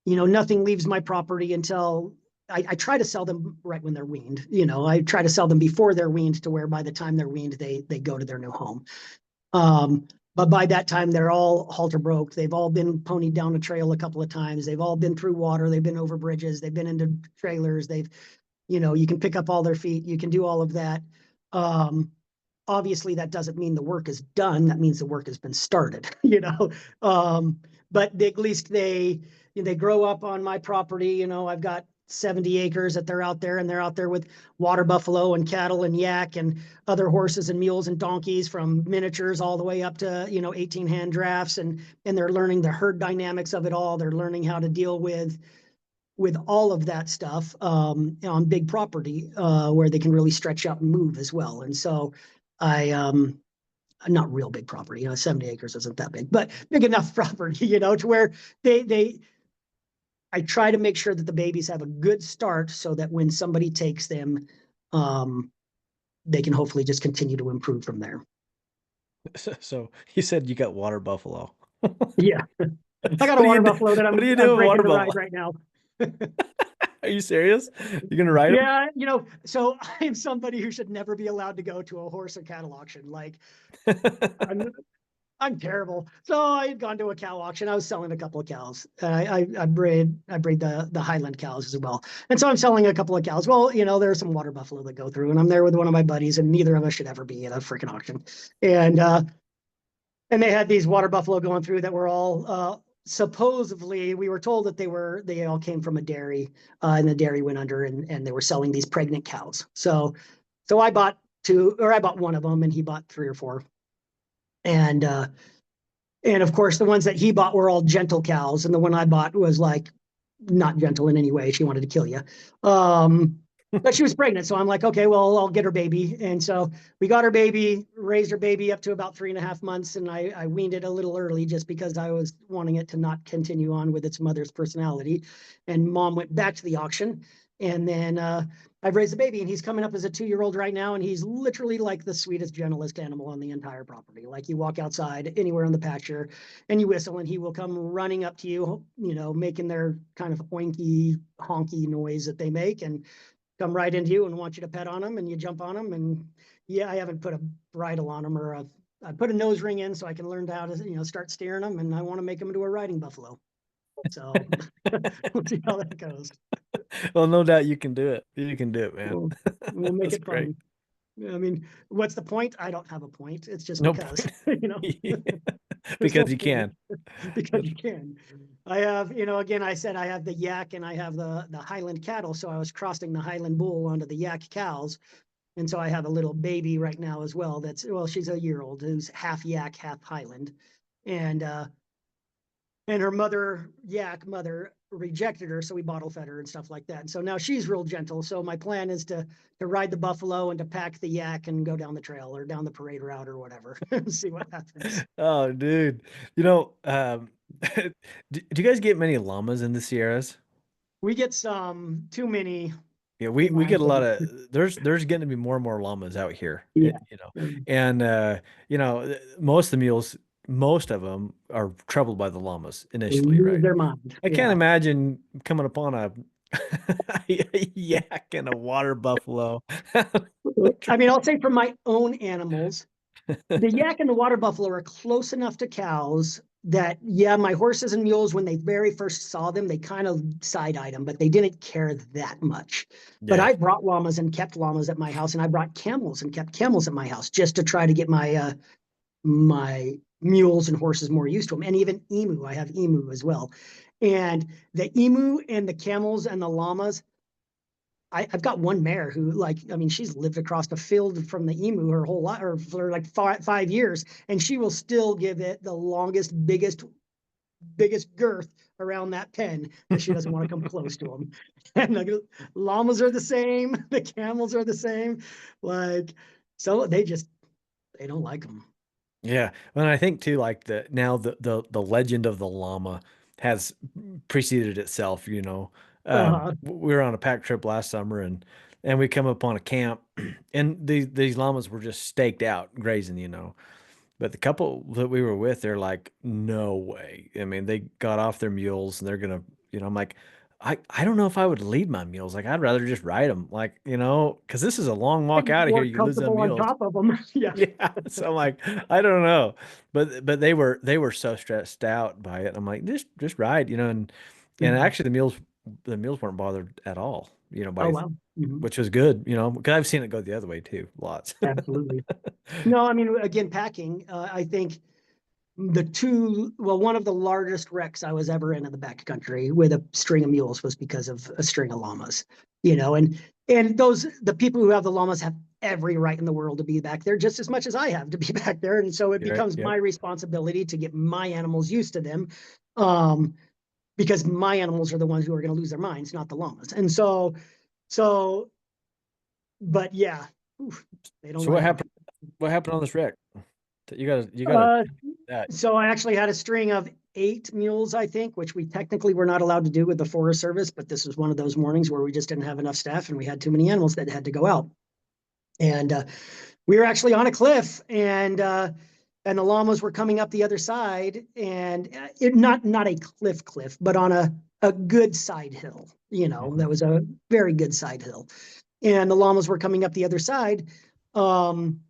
nothing leaves my property until I try to sell them right when they're weaned. I try to sell them before they're weaned to where by the time they're weaned, they go to their new home. But by that time, they're all halter broke. They've all been ponied down a trail a couple of times. They've all been through water. They've been over bridges. They've been into trailers. You can pick up all their feet. You can do all of that. Um, Obviously, that doesn't mean the work is done. That means the work has been started, but at least they grow up on my property. I've got 70 acres that they're out there, and they're out there with water buffalo and cattle and yak and other horses and mules and donkeys, from miniatures all the way up to 18 hand drafts, and they're learning the herd dynamics of it all. They're learning how to deal with all of that stuff on big property where they can really stretch out and move as well. And so not real big property, 70 acres isn't that big, but big enough property, to where I try to make sure that the babies have a good start so that when somebody takes them, they can hopefully just continue to improve from there. So you said you got water buffalo. Yeah. I got What a do you water do? buffalo that What do you I'm do with breaking water to ride buffalo? right now. Are you serious? You're gonna ride Yeah, so I'm somebody who should never be allowed to go to a horse or cattle auction. Like, him? I'm terrible. So I had gone to a cow auction. I was selling a couple of cows. I breed the Highland cows as well. And so I'm selling a couple of cows. Well, there are some water buffalo that go through, and I'm there with one of my buddies, and neither of us should ever be at a freaking auction. And they had these water buffalo going through that were all supposedly, we were told that they all came from a dairy, and the dairy went under, and they were selling these pregnant cows. So I bought one of them, and he bought three or four. And of course, the ones that he bought were all gentle cows, and the one I bought was like not gentle in any way. She wanted to kill you. But she was pregnant, so I'm like, okay, well, I'll get her baby. And so we got her baby, raised her baby up to about 3.5 months, and I weaned it a little early just because I was wanting it to not continue on with its mother's personality. And mom went back to the auction, and then I've raised the baby, and he's coming up as a 2-year-old right now, and he's literally like the sweetest, gentlest animal on the entire property. Like, you walk outside anywhere in the pasture, and you whistle, and he will come running up to you, making their kind of oinky, honky noise that they make, and come right into you and want you to pet on him, and you jump on him. And yeah, I haven't put a bridle on him, or I put a nose ring in so I can learn how to, start steering them, and I want to make him into a riding buffalo. So we'll see how that goes. Well, no doubt you can do it. You can do it, man. We'll make That's it great. fun. I mean, what's the point? I don't have a point. It's just Nope. because, there's no Because you point. can. Because you can. I have, again, I said I have the yak and I have the Highland cattle. So I was crossing the Highland bull onto the yak cows. And so I have a little baby right now as well. She's a year old, who's half yak, half Highland. And her yak mother rejected her, so we bottle fed her and stuff like that. And so now she's real gentle. So my plan is to ride the buffalo and to pack the yak and go down the trail or down the parade route or whatever and see what happens. Oh, dude. Do you guys get many llamas in the Sierras? We get some too many, Yeah, in we my get a lot opinion. of there's getting to be more and more llamas out here, Yeah. and most of them are troubled by the llamas They initially, lose right? their mind. I can't Yeah. imagine coming upon a yak and a water buffalo. I mean, I'll say for my own animals, the yak and the water buffalo are close enough to cows that, yeah, my horses and mules, when they very first saw them, they kind of side-eyed them, but they didn't care that much. But Yeah, I brought llamas and kept llamas at my house, and I brought camels and kept camels at my house just to try to get my mules and horses more used to them. And even emu, I have emu as well. And the emu and the camels and the llamas, I've got one mare who, like, I mean, she's lived across the field from the emu her whole life, or for like 5 years, and she will still give it the longest, biggest biggest girth around that pen that she doesn't want to come close to them. And the llamas are the same, the camels are the same. Like, so they don't like them. Yeah. And I think too, like the legend of the llama has preceded itself, you know. Uh-huh. We were on a pack trip last summer and we come upon a camp and these llamas were just staked out grazing, you know. But the couple that we were with, they're like, no way. I mean, they got off their mules and they're gonna, you know, I'm like, I don't know if I would lead my mules. Like, I'd rather just ride them. Like, you know, because this is a long walk out of here. More You lose them comfortable on mules. top of them. Yeah. Yeah. So I'm like, I don't know. But they were so stressed out by it. I'm like, just ride, you know, and Mhm. actually the mules weren't bothered at all, you know, Oh, by wow. Mhm. which was good, you know, because I've seen it go the other way too, lots. Absolutely. No, I mean, again, packing, I think one of the largest wrecks I was ever in the backcountry with a string of mules was because of a string of llamas, you know, and the people who have the llamas have every right in the world to be back there just as much as I have to be back there. And so it You're right. becomes Yep. my responsibility to get my animals used to them. Um, because my animals are the ones who are going to lose their minds, not the llamas. And so, but yeah, oof, they don't So what like them. happened? What happened on this wreck? You gotta Uh, that. so I actually had a string of 8 mules, I think, which we technically were not allowed to do with the Forest Service, but this was one of those mornings where we just didn't have enough staff and we had too many animals that had to go out. And we were actually on a cliff, and the llamas were coming up the other side, and it not a cliff, but on a good side hill. You know, Mhm. that was a very good side hill, and the llamas were coming up the other side. Um,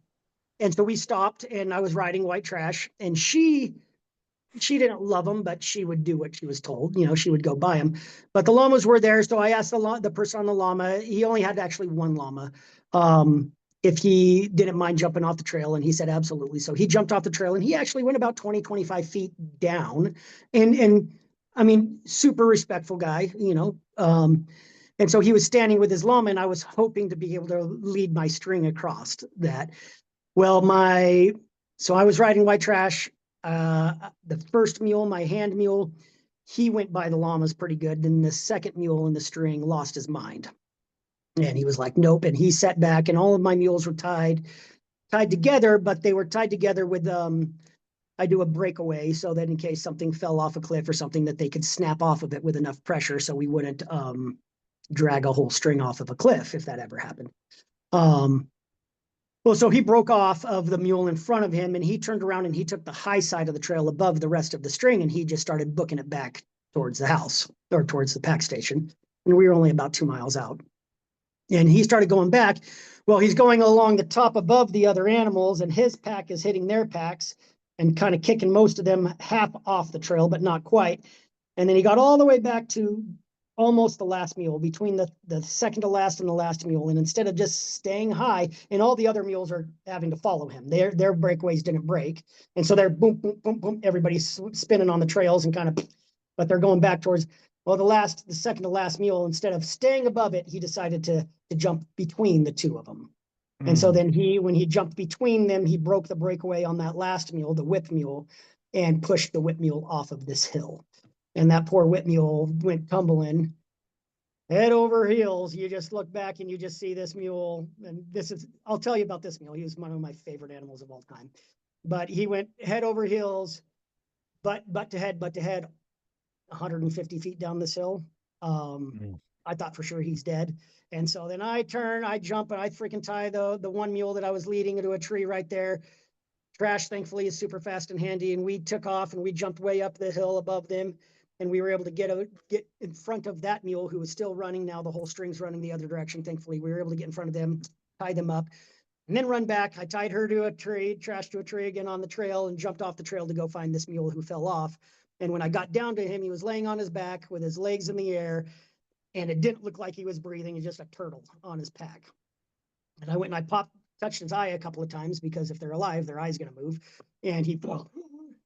and so we stopped, and I was riding white trash, and she didn't love them, but she would do what she was told. You know, she would go buy them. But the llamas were there, so I asked the person on the llama. He only had actually one llama. Um, if he didn't mind jumping off the trail, and he said absolutely. So he jumped off the trail, and he actually went about 20, 25 feet down, and I mean, super respectful guy, you know. And so he was standing with his llama, and I was hoping to be able to lead my string across that. Well, so I was riding white trash. The first mule, my hand mule, he went by the llamas pretty good. Then the second mule in the string lost his mind. And he was like, nope. And he sat back, and all of my mules were tied together, but they were tied together with I do a breakaway so that in case something fell off a cliff or something that they could snap off of it with enough pressure so we wouldn't drag a whole string off of a cliff if that ever happened. Um, Well, so he broke off of the mule in front of him and he turned around and he took the high side of the trail above the rest of the string and he just started booking it back towards the house or towards the pack station. And we were only about 2 miles out. And he started going back. Well, he's going along the top above the other animals and his pack is hitting their packs and kind of kicking most of them half off the trail, but not quite. And then he got all the way back to almost the last mule, between the second to last and the last mule. And instead of just staying high, and all the other mules are having to follow him, their breakaways didn't break. And so they're boom, boom, boom, boom, everybody's spinning on the trails and kind of, but they're going back towards, well, the second to last mule, instead of staying above it, he decided to jump between the two of them. And so Mm. then when he jumped between them, he broke the breakaway on that last mule, the whip mule, and pushed the whip mule off of this hill. And that poor whip mule went tumbling head over heels. You just look back and you just see this mule. And I'll tell you about this mule. He was one of my favorite animals of all time. But he went head over heels, butt to head, 150 feet down this hill. Um, Mm. I thought for sure he's dead. And so then I turn, I jump, and I freaking tie the one mule that I was leading into a tree right there. Trash, thankfully, is super fast and handy, and we took off and we jumped way up the hill above them, and we were able to get in front of that mule who was still running. Now the whole string's running the other direction. Thankfully, we were able to get in front of them, tie them up, and then run back. I tied her to a tree, trash to a tree again on the trail, and jumped off the trail to go find this mule who fell off. And when I got down to him, he was laying on his back with his legs in the air, and it didn't look like he was breathing. He's just a turtle on his pack. And I went and touched his eye a couple of times because if they're alive, their eye's going to move. And he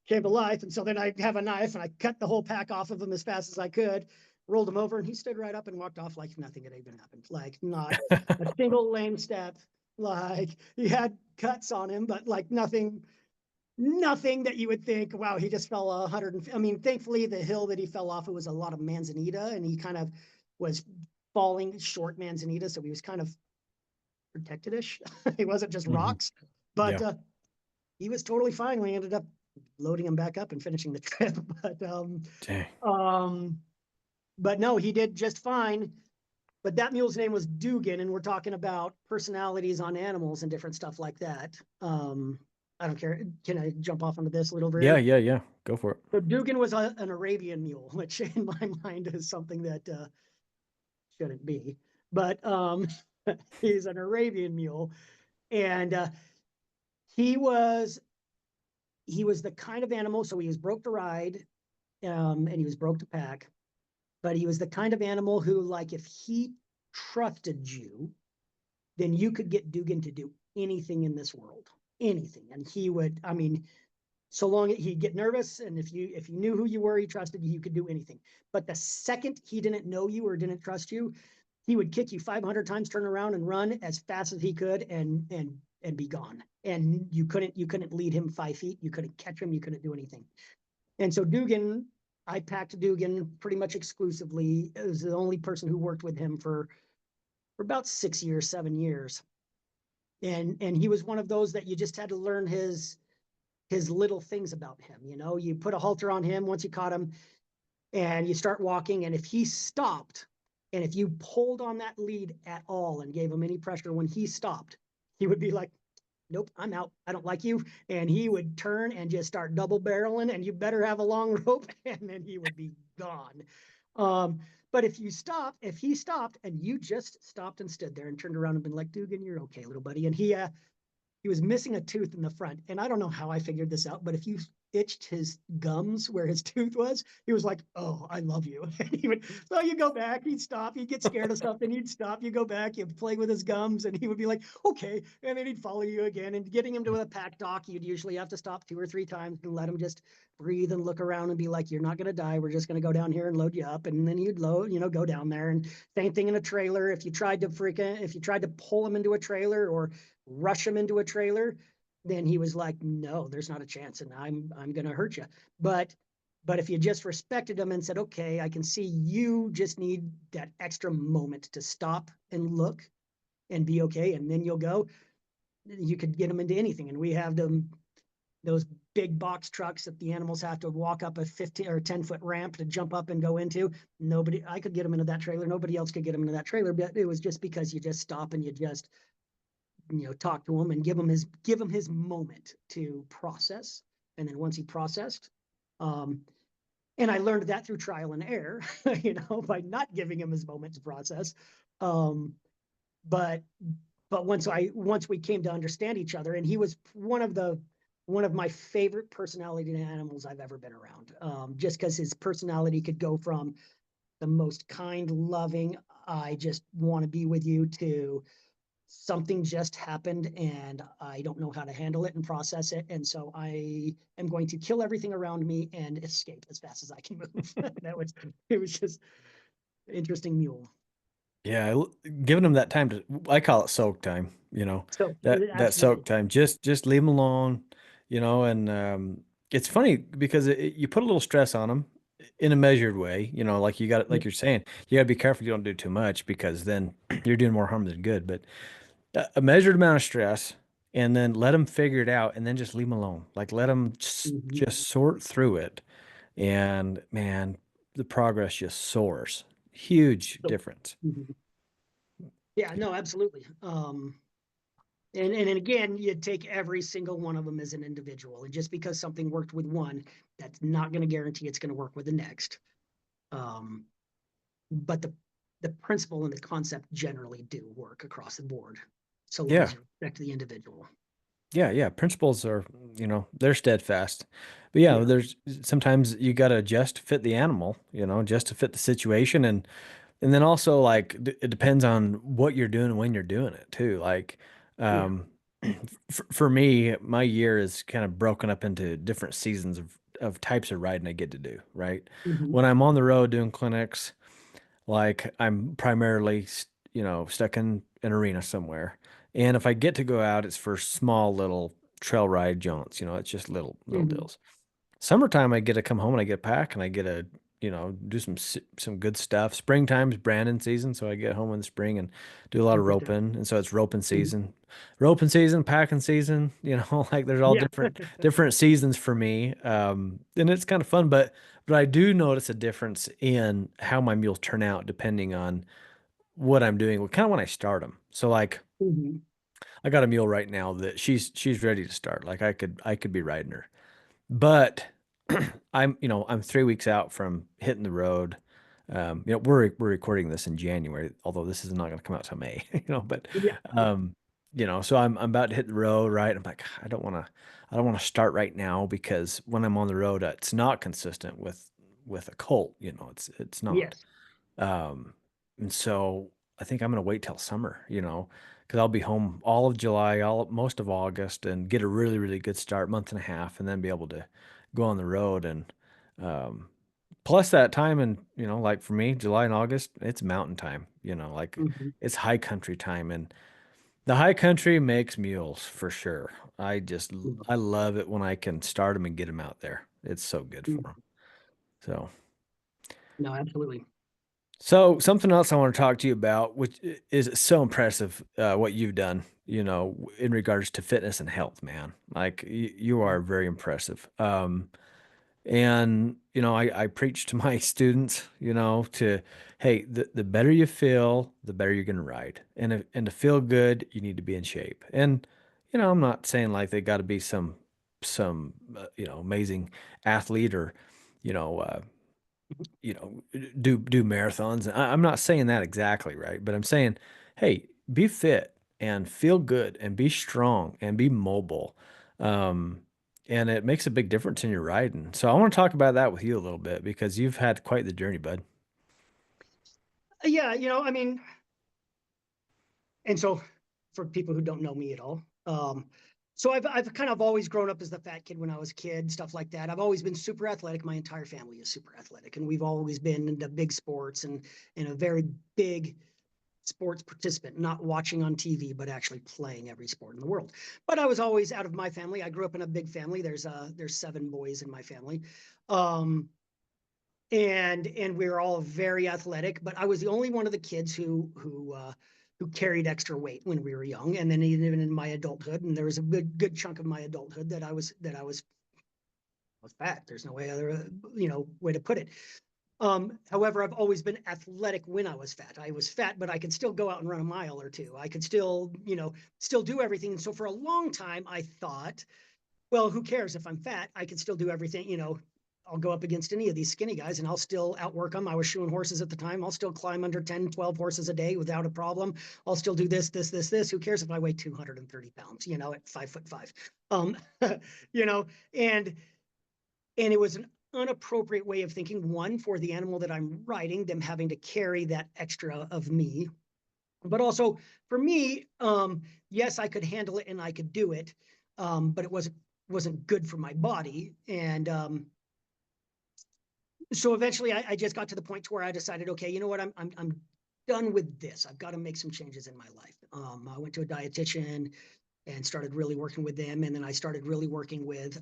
came to life. And so then I have a knife and I cut the whole pack off of him as fast as I could, rolled him over, and he stood right up and walked off like nothing had even happened. Like not a single lame step. Like he had cuts on him, but like nothing. nothing that you would think, wow, he just fell 100. I mean, thankfully, the hill that he fell off, it was a lot of manzanita, and he kind of was falling short manzanita, so he was kind of protected-ish. He wasn't just Hmm. rocks, but Yeah. he was totally fine. We ended up loading him back up and finishing the trip. Dang. Um, but no, he did just fine. But that mule's name was Dugan, and we're talking about personalities on animals and different stuff like that. I don't care. Can I jump off onto this a little Yeah, bit? yeah, yeah. Go for it. So Dugan was an Arabian mule, which in my mind is something that shouldn't be. But he's an Arabian mule, and he was he was the kind of animal. So he was broke to ride, and he was broke to pack. But he was the kind of animal who, like, if he trusted you, then you could get Dugan to do anything in this world, anything, and he would. I mean, so long he'd get nervous, and if you knew who you were, he trusted you, you could do anything. But the second he didn't know you or didn't trust you, he would kick you 500 times, turn around and run as fast as he could, and be gone. And you couldn't lead him 5 feet, you couldn't catch him, you couldn't do anything. And so Dugan, I packed Dugan pretty much exclusively. I was the only person who worked with him for about 6 years, 7 years. And he was one of those that you just had to learn his little things about him. You put a halter on him once you caught him, and you start walking. And if he stopped, and if you pulled on that lead at all and gave him any pressure when he stopped, he would be like, nope, I'm out. I don't like you. And he would turn and just start double barreling, and you better have a long rope, and then he would be gone. Um, but if he stopped and you just stopped and stood there and turned around and been like, Dugan, you're okay, little buddy. And he was missing a tooth in the front. And I don't know how I figured this out, but if you itched his gums where his tooth was, he was like, oh, I love you. And he would, so you go back, he'd stop, he'd get scared of something, he'd stop, you go back, you'd play with his gums, and he would be like, okay. And then he'd follow you again. And getting him to a pack dock, you'd usually have to stop 2 or 3 times and let him just breathe and look around and be like, you're not going to die. We're just going to go down here and load you up. And then you'd go down there. And same thing in a trailer. If you tried to pull him into a trailer or rush him into a trailer, then he was like, no, there's not a chance, and I'm gonna hurt you. But if you just respected him and said, okay, I can see you just need that extra moment to stop and look and be okay, and then you'll go, you could get them into anything. And we have those big box trucks that the animals have to walk up a 15 or 10-foot ramp to jump up and go into. I could get them into that trailer. Nobody else could get them into that trailer, but it was just because you just stop and you just talk to him and give him his moment to process. And then once he processed, um, and I learned that through trial and error, by not giving him his moment to process. Um, but once we came to understand each other, and he was one of my favorite personality animals I've ever been around. Just because his personality could go from the most kind, loving, I just want to be with you, to something just happened and I don't know how to handle it and process it. And so I am going to kill everything around me and escape as fast as I can move. It was just interesting mule. Yeah, giving them that time to, I call it soak time, So that soak absolutely. time. Just leave them alone, and it's funny because you put a little stress on them in a measured way, like you got it, like Yep. you're saying, you got to be careful you don't do too much because then you're doing more harm than good. But a measured amount of stress, and then let them figure it out, and then just leave them alone. Like let them Mhm. just sort through it, and man, the progress just soars. Huge So, difference. mhm. Yeah, no, absolutely. And again, you take every single one of them as an individual, and just because something worked with one, that's not going to guarantee it's going to work with the next. Um, but the principle and the concept generally do work across the board, so long as Yeah. you respect the individual. Yeah, yeah. Principles are, they're steadfast. But yeah, Yeah. there's sometimes you got to adjust to fit the animal, just to fit the situation. And then also like it depends on what you're doing and when you're doing it too. Like Yeah. um for me, my year is kind of broken up into different seasons of types of riding I get to do, right? Hmm. When I'm on the road doing clinics, like I'm primarily, stuck in an arena somewhere. And if I get to go out, it's for small little trail ride jaunts, it's just little Hmm. deals. Summertime, I get to come home and I get a pack and I get to, do some good stuff. Springtime's branding season, so I get home in the spring and do a lot of Interesting. roping, and so it's Mhm. roping season, packing season. Like there's all Yeah. different seasons for me, and it's kind of fun. But I do notice a difference in how my mules turn out depending on what I'm doing, kind of when I start them. So like Hmm. I got a mule right now that she's ready to start. Like I could be riding her. But I'm 3 weeks out from hitting the road. We're recording this in January, although this is not going to come out till May, but, Yeah. Yeah. um, so I'm about to hit the road, right? I'm like, I don't want to start right now because when I'm on the road, it's not consistent with a colt, it's not. Yes. Um, and so I think I'm gonna wait till summer, because I'll be home all of July, all most of August, and get a really, really good start, month and a half, and then be able to go on the road. And um, plus that time, and like for me, July and August, it's mountain time, like Hmm. it's high country time, and the high country makes mules for sure. I love it when I can start them and get them out there. It's so good for them. So. No, absolutely. So something else I want to talk to you about, which is so impressive, what you've done, in regards to fitness and health, man. Like you are very impressive. And I preach to my students, hey, the better you feel, the better you're gonna ride, and to feel good, you need to be in shape. And I'm not saying like they got to be some amazing athlete or you know uh, you know, do marathons. I'm not saying that exactly, right? But I'm saying, hey, be fit and feel good and be strong and be mobile. Um, and it makes a big difference in your riding. So I want to talk about that with you a little bit because you've had quite the journey, bud. Yeah. I mean, and so for people who don't know me at all, so I've kind of always grown up as the fat kid when I was a kid, stuff like that. I've always been super athletic. My entire family is super athletic, and we've always been into big sports and a very big sports participant, not watching on TV, but actually playing every sport in the world. But I was always out of my family. I grew up in a big family. There's 7 boys in my family. Um, and we were all very athletic, but I was the only one of the kids who carried extra weight when we were young, and then even in my adulthood, and there was a good chunk of my adulthood that I was fat. There's no way other way to put it. However, I've always been athletic when I was fat. I was fat, but I could still go out and run a mile or two. I could still do everything. And so for a long time, I thought, well, who cares if I'm fat? I can still do everything. I'll go up against any of these skinny guys and I'll still outwork them. I was shoeing horses at the time. I'll still climb under 10, 12 horses a day without a problem. I'll still do this. Who cares if I weigh 230 pounds, at 5'5"? Um, you know, and it was an unappropriate way of thinking. One, for the animal that I'm riding, them having to carry that extra of me, but also for me, yes, I could handle it and I could do it, but it wasn't good for my body. And so eventually I just got to the point to where I decided, okay, you know what, I'm done with this. I've got to make some changes in my life. I went to a dietitian and started really working with them, and then I started really working with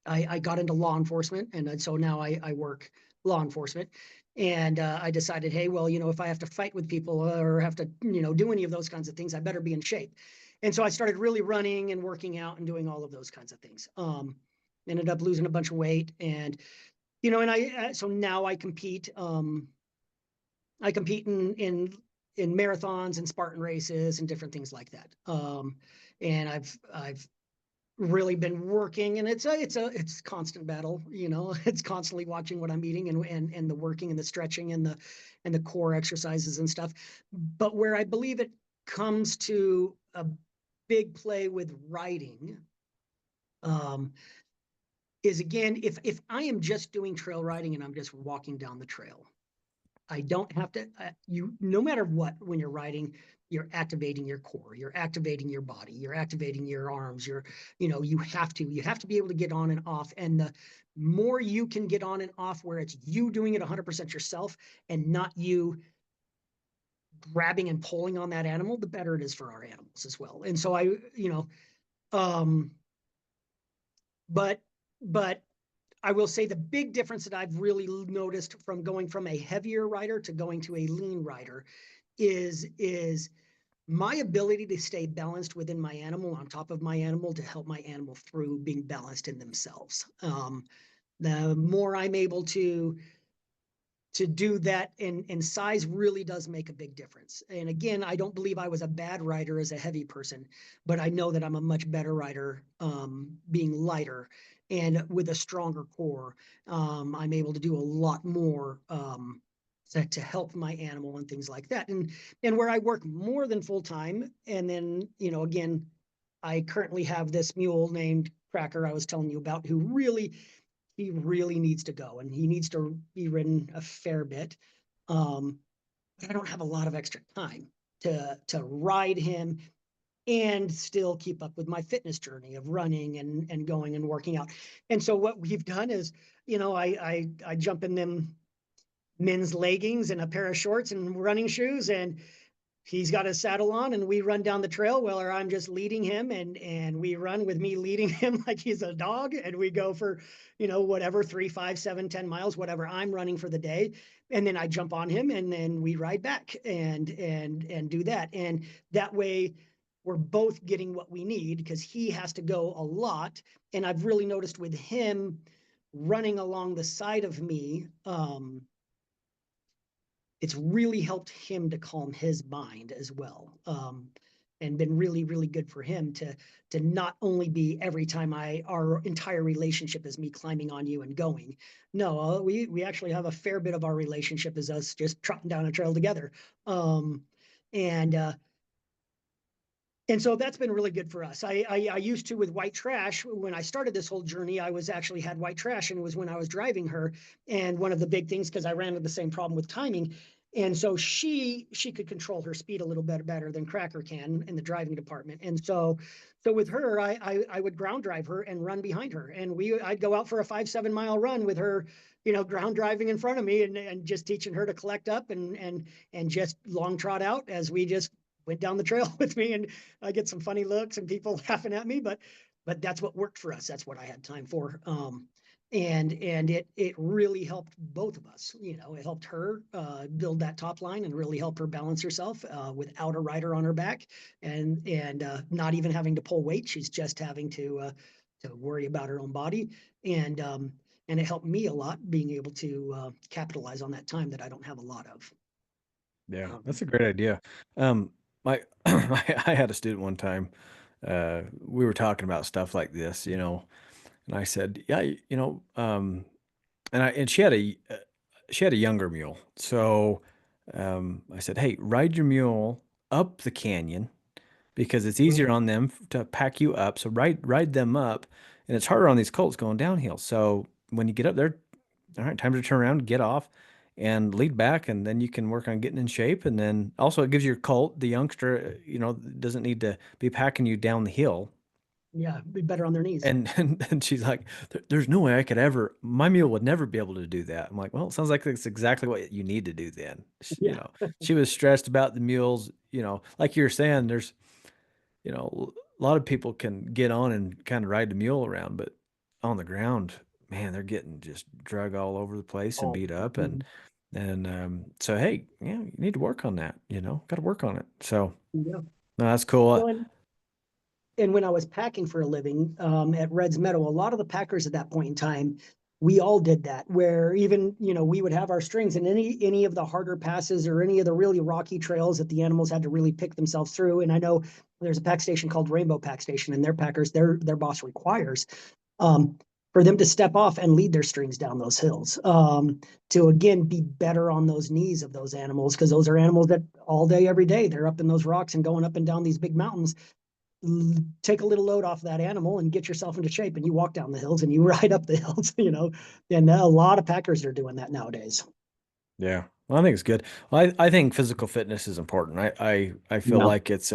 I got into law enforcement, and so now I work law enforcement. And I decided, hey, well, if I have to fight with people or have to, do any of those kinds of things, I better be in shape. And so I started really running and working out and doing all of those kinds of things. Ended up losing a bunch of weight, and and so now I compete. I compete in marathons and Spartan races and different things like that. And I've really been working, and it's constant battle. It's constantly watching what I'm eating and the working and the stretching and the core exercises and stuff. But where I believe it comes to a big play with riding, um, is, again, if I am just doing trail riding and I'm just walking down the trail, I don't have to, no matter what, when you're riding, you're activating your core, you're activating your body, you're activating your arms, you have to be able to get on and off. And the more you can get on and off where it's you doing it 100% yourself and not you grabbing and pulling on that animal, the better it is for our animals as well. And so Um, but but I will say the big difference that I've really noticed from going from a heavier rider to going to a lean rider is my ability to stay balanced within my animal, on top of my animal, to help my animal through being balanced in themselves. The more I'm able to do that, and size really does make a big difference. And again, I don't believe I was a bad rider as a heavy person, but I know that I'm a much better rider being lighter and with a stronger core. I'm able to do a lot more to help my animal and things like that. And where I work more than full time, and then again, I currently have this mule named Cracker I was telling you about, who really he really needs to go, and he needs to be ridden a fair bit. Um, I don't have a lot of extra time to ride him and still keep up with my fitness journey of running and going and working out. And so what we've done is, I jump in them men's leggings and a pair of shorts and running shoes, and he's got his saddle on, and we run down the trail where I'm just leading him, and we run with me leading him like he's a dog, and we go for whatever, 3, 5, 7, 10 miles, whatever I'm running for the day. And then I jump on him, and then we ride back and do that. And that way we're both getting what we need, because he has to go a lot. And I've really noticed with him running along the side of me, it's really helped him to calm his mind as well. And been really, really good for him to not only be every time our entire relationship is me climbing on you and going. No, we actually have a fair bit of our relationship is us just trotting down a trail together. Um, and and so that's been really good for us. I used to, with white trash, when I started this whole journey, I was actually had white trash, and it was when I was driving her. And one of the big things, because I ran into the same problem with timing, and so she could control her speed a little bit better than Cracker can in the driving department. And so with her, I would ground drive her and run behind her, and I'd go out for a 5-7 mile run with her, ground driving in front of me, and just teaching her to collect up and just long trot out as we just went down the trail with me. And I get some funny looks and people laughing at me, but that's what worked for us. That's what I had time for. And it really helped both of us. It helped her build that top line and really help her balance herself without a rider on her back, and not even having to pull weight. She's just having to worry about her own body. And it helped me a lot, being able to capitalize on that time that I don't have a lot of. Yeah, Um, that's a great idea. My I had a student one time. We were talking about stuff like this, and I said, yeah, and she had a younger mule. So I said, hey, ride your mule up the canyon because it's easier on them to pack you up. So ride them up, and it's harder on these colts going downhill. So when you get up there, all right, time to turn around, get off, and lead back, and then you can work on getting in shape. And then also it gives your colt, the youngster, doesn't need to be packing you down the hill. yeah, be better on their knees. And she's like, There's no way I could ever, my mule would never be able to do that." I'm like, "Well, it sounds like it's exactly what you need to do then." Yeah, She was stressed about the mules, like you're saying, there's, a lot of people can get on and kind of ride the mule around, but on the ground, man, they're getting just drug all over the place and all beat up. And, mhm, so, hey, yeah, you need to work on that, got to work on it. So, yeah. no, that's cool. Well, and when I was packing for a living at Reds Meadow, a lot of the packers at that point in time, we all did that. Where even we would have our strings, and any of the harder passes or any of the really rocky trails that the animals had to really pick themselves through. And I know there's a pack station called Rainbow Pack Station, and their packers, their boss requires um, for them to step off and lead their strings down those hills, to again be better on those knees of those animals, because those are animals that all day every day they're up in those rocks and going up and down these big mountains. Take a little load off that animal and get yourself into shape, and you walk down the hills and you ride up the hills. And a lot of packers are doing that nowadays. Yeah. Well, I think it's good. Well, I think physical fitness is important. I feel Yeah, like it's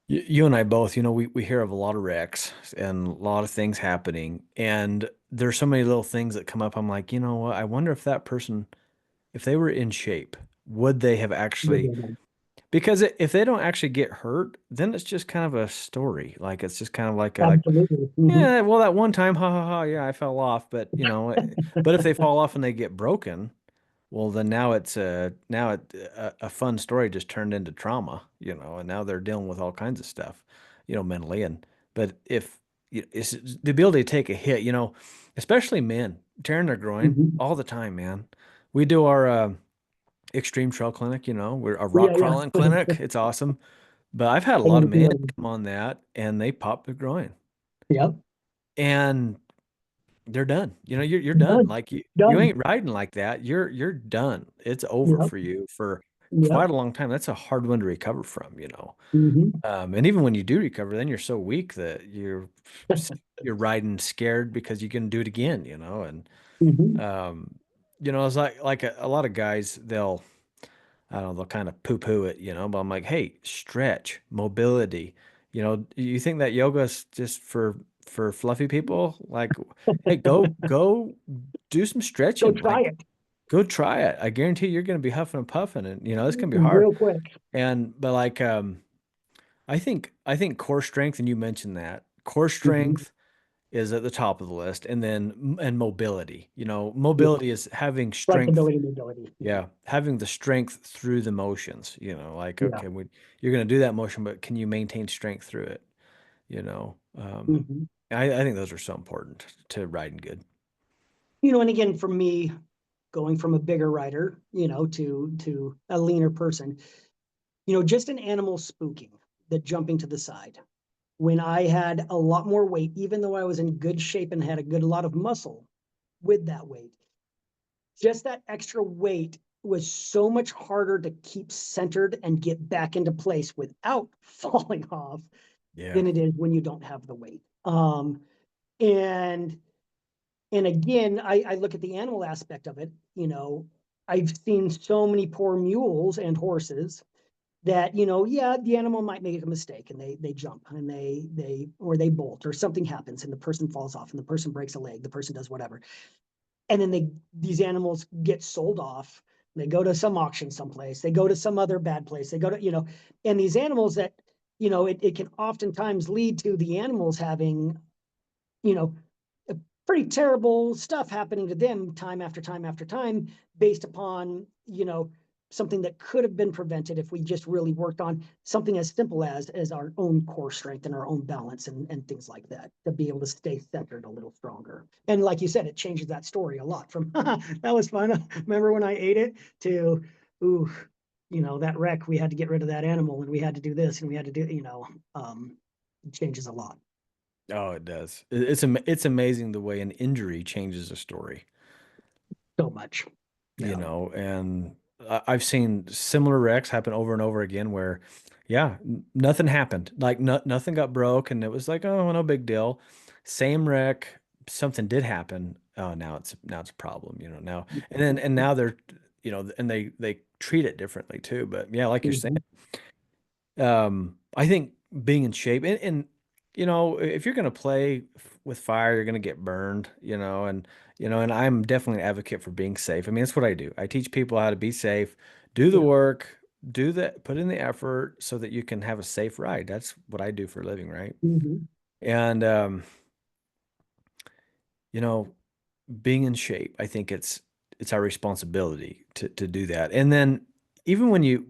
you and I both, we hear of a lot of wrecks and a lot of things happening, and there's so many little things that come up. I'm like, you know what? I wonder if that person, if they were in shape, would they have actually Because if they don't actually get hurt, then it's just kind of a story. Like it's just kind of like Absolutely. Hmm. yeah, well that one time, ha ha ha, yeah, I fell off, but but if they fall off and they get broken, well then now it's a fun story just turned into trauma, and now they're dealing with all kinds of stuff, mentally but if it's the ability to take a hit, especially men tearing their groin Hmm. all the time, man. We do our extreme trail clinic, we're a rock Yeah, yeah. crawling clinic. It's awesome. But I've had a I know lot of what you men mean. come on that and they pop their groin Yep. and they're done. You're done. Done. Like you Done. ain't riding like that. You're done. It's over Yep. for you for Yep. quite a long time. That's a hard one to recover from. Hmm. And even when you do recover, then you're so weak that you're riding scared because you can do it again. And Hmm. um, it's like a lot of guys, I don't know, they'll kind of poo-poo it, but I'm like, hey, stretch, mobility. You think that yoga is just for fluffy people? Like, hey, go do some Go stretching. try Like, it go try it. I guarantee you're gonna be huffing and puffing and it's gonna be hard. real quick. But like I think core strength, and you mentioned that. Core Hmm. strength is at the top of the list, and then and mobility. Yeah. Mobility is having strength, Flexibility, mobility. yeah, having the strength through the motions, like, Yeah. okay, you're going to do that motion, but can you maintain strength through it? You know, um, Hmm. I think those are so important to riding good. And again, for me, going from a bigger rider, to a leaner person, just an animal spooking, the jumping to the side. When I had a lot more weight, even though I was in good shape and had a good lot of muscle with that weight, just that extra weight was so much harder to keep centered and get back into place without falling off Yeah. than it is when you don't have the weight. And and again, I look at the animal aspect of it. I've seen so many poor mules and horses that, yeah, the animal might make a mistake and they jump and they bolt or something happens and the person falls off and the person breaks a leg, the person does whatever. And then these animals get sold off. They go to some auction someplace, they go to some other bad place, they go to, and these animals that, it can oftentimes lead to the animals having, you know, pretty terrible stuff happening to them time after time after time based upon, something that could have been prevented if we just really worked on something as simple as our own core strength and our own balance and things like that to be able to stay centered a little stronger. And like you said, it changes that story a lot from that was fun. Remember when I ate it to ooh, that wreck, we had to get rid of that animal and we had to do this and we had to do, it changes a lot. Oh, it does. It's amazing the way an injury changes a story. So much. Yeah. And I've seen similar wrecks happen over and over again where, yeah, nothing happened. Like nothing got broke, and it was like, oh, no big deal. Same wreck, something did happen. Oh, now it's a problem, now. And now they're, and they treat it differently too. But yeah, like you're saying, Mhm. I think being in shape and if you're gonna play with fire, you're gonna get burned, and I'm definitely an advocate for being safe. I mean, that's what I do. I teach people how to be safe, do the Yeah. work, put in the effort so that you can have a safe ride. That's what I do for a living, right? Mhm. And you know, being in shape, I think it's our responsibility to do that. And then even when you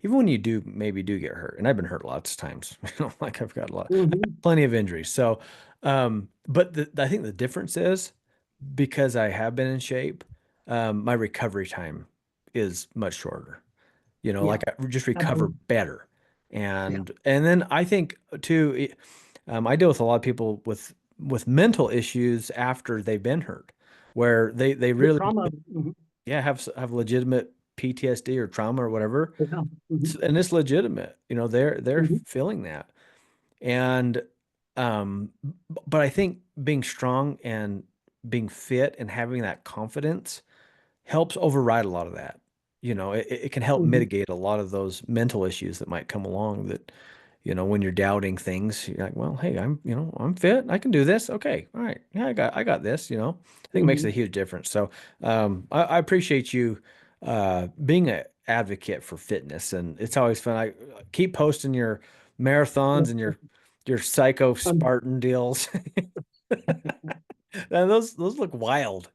even when you do maybe do get hurt, and I've been hurt lots of times, like I've got Mhm. plenty of injuries. So, but I think the difference is because I have been in shape, my recovery time is much shorter. Yeah. Like I just recover Absolutely. better. Yeah. And then I think too, I deal with a lot of people with mental issues after they've been hurt, where they The really, trauma. Mhm. yeah, have legitimate PTSD or trauma or whatever, Yeah. Mhm. and it's legitimate. They're Mhm. feeling that. And but I think being strong and being fit and having that confidence helps override a lot of that. It can help Mhm. mitigate a lot of those mental issues that might come along that, when you're doubting things, you're like, well, hey, I'm fit. I can do this. Okay. All right. Yeah, I got this. I think it makes a Mhm. huge difference. So, I appreciate you being advocate for fitness, and it's always fun. I keep posting your marathons and your psycho Um, Spartan deals. And those look wild.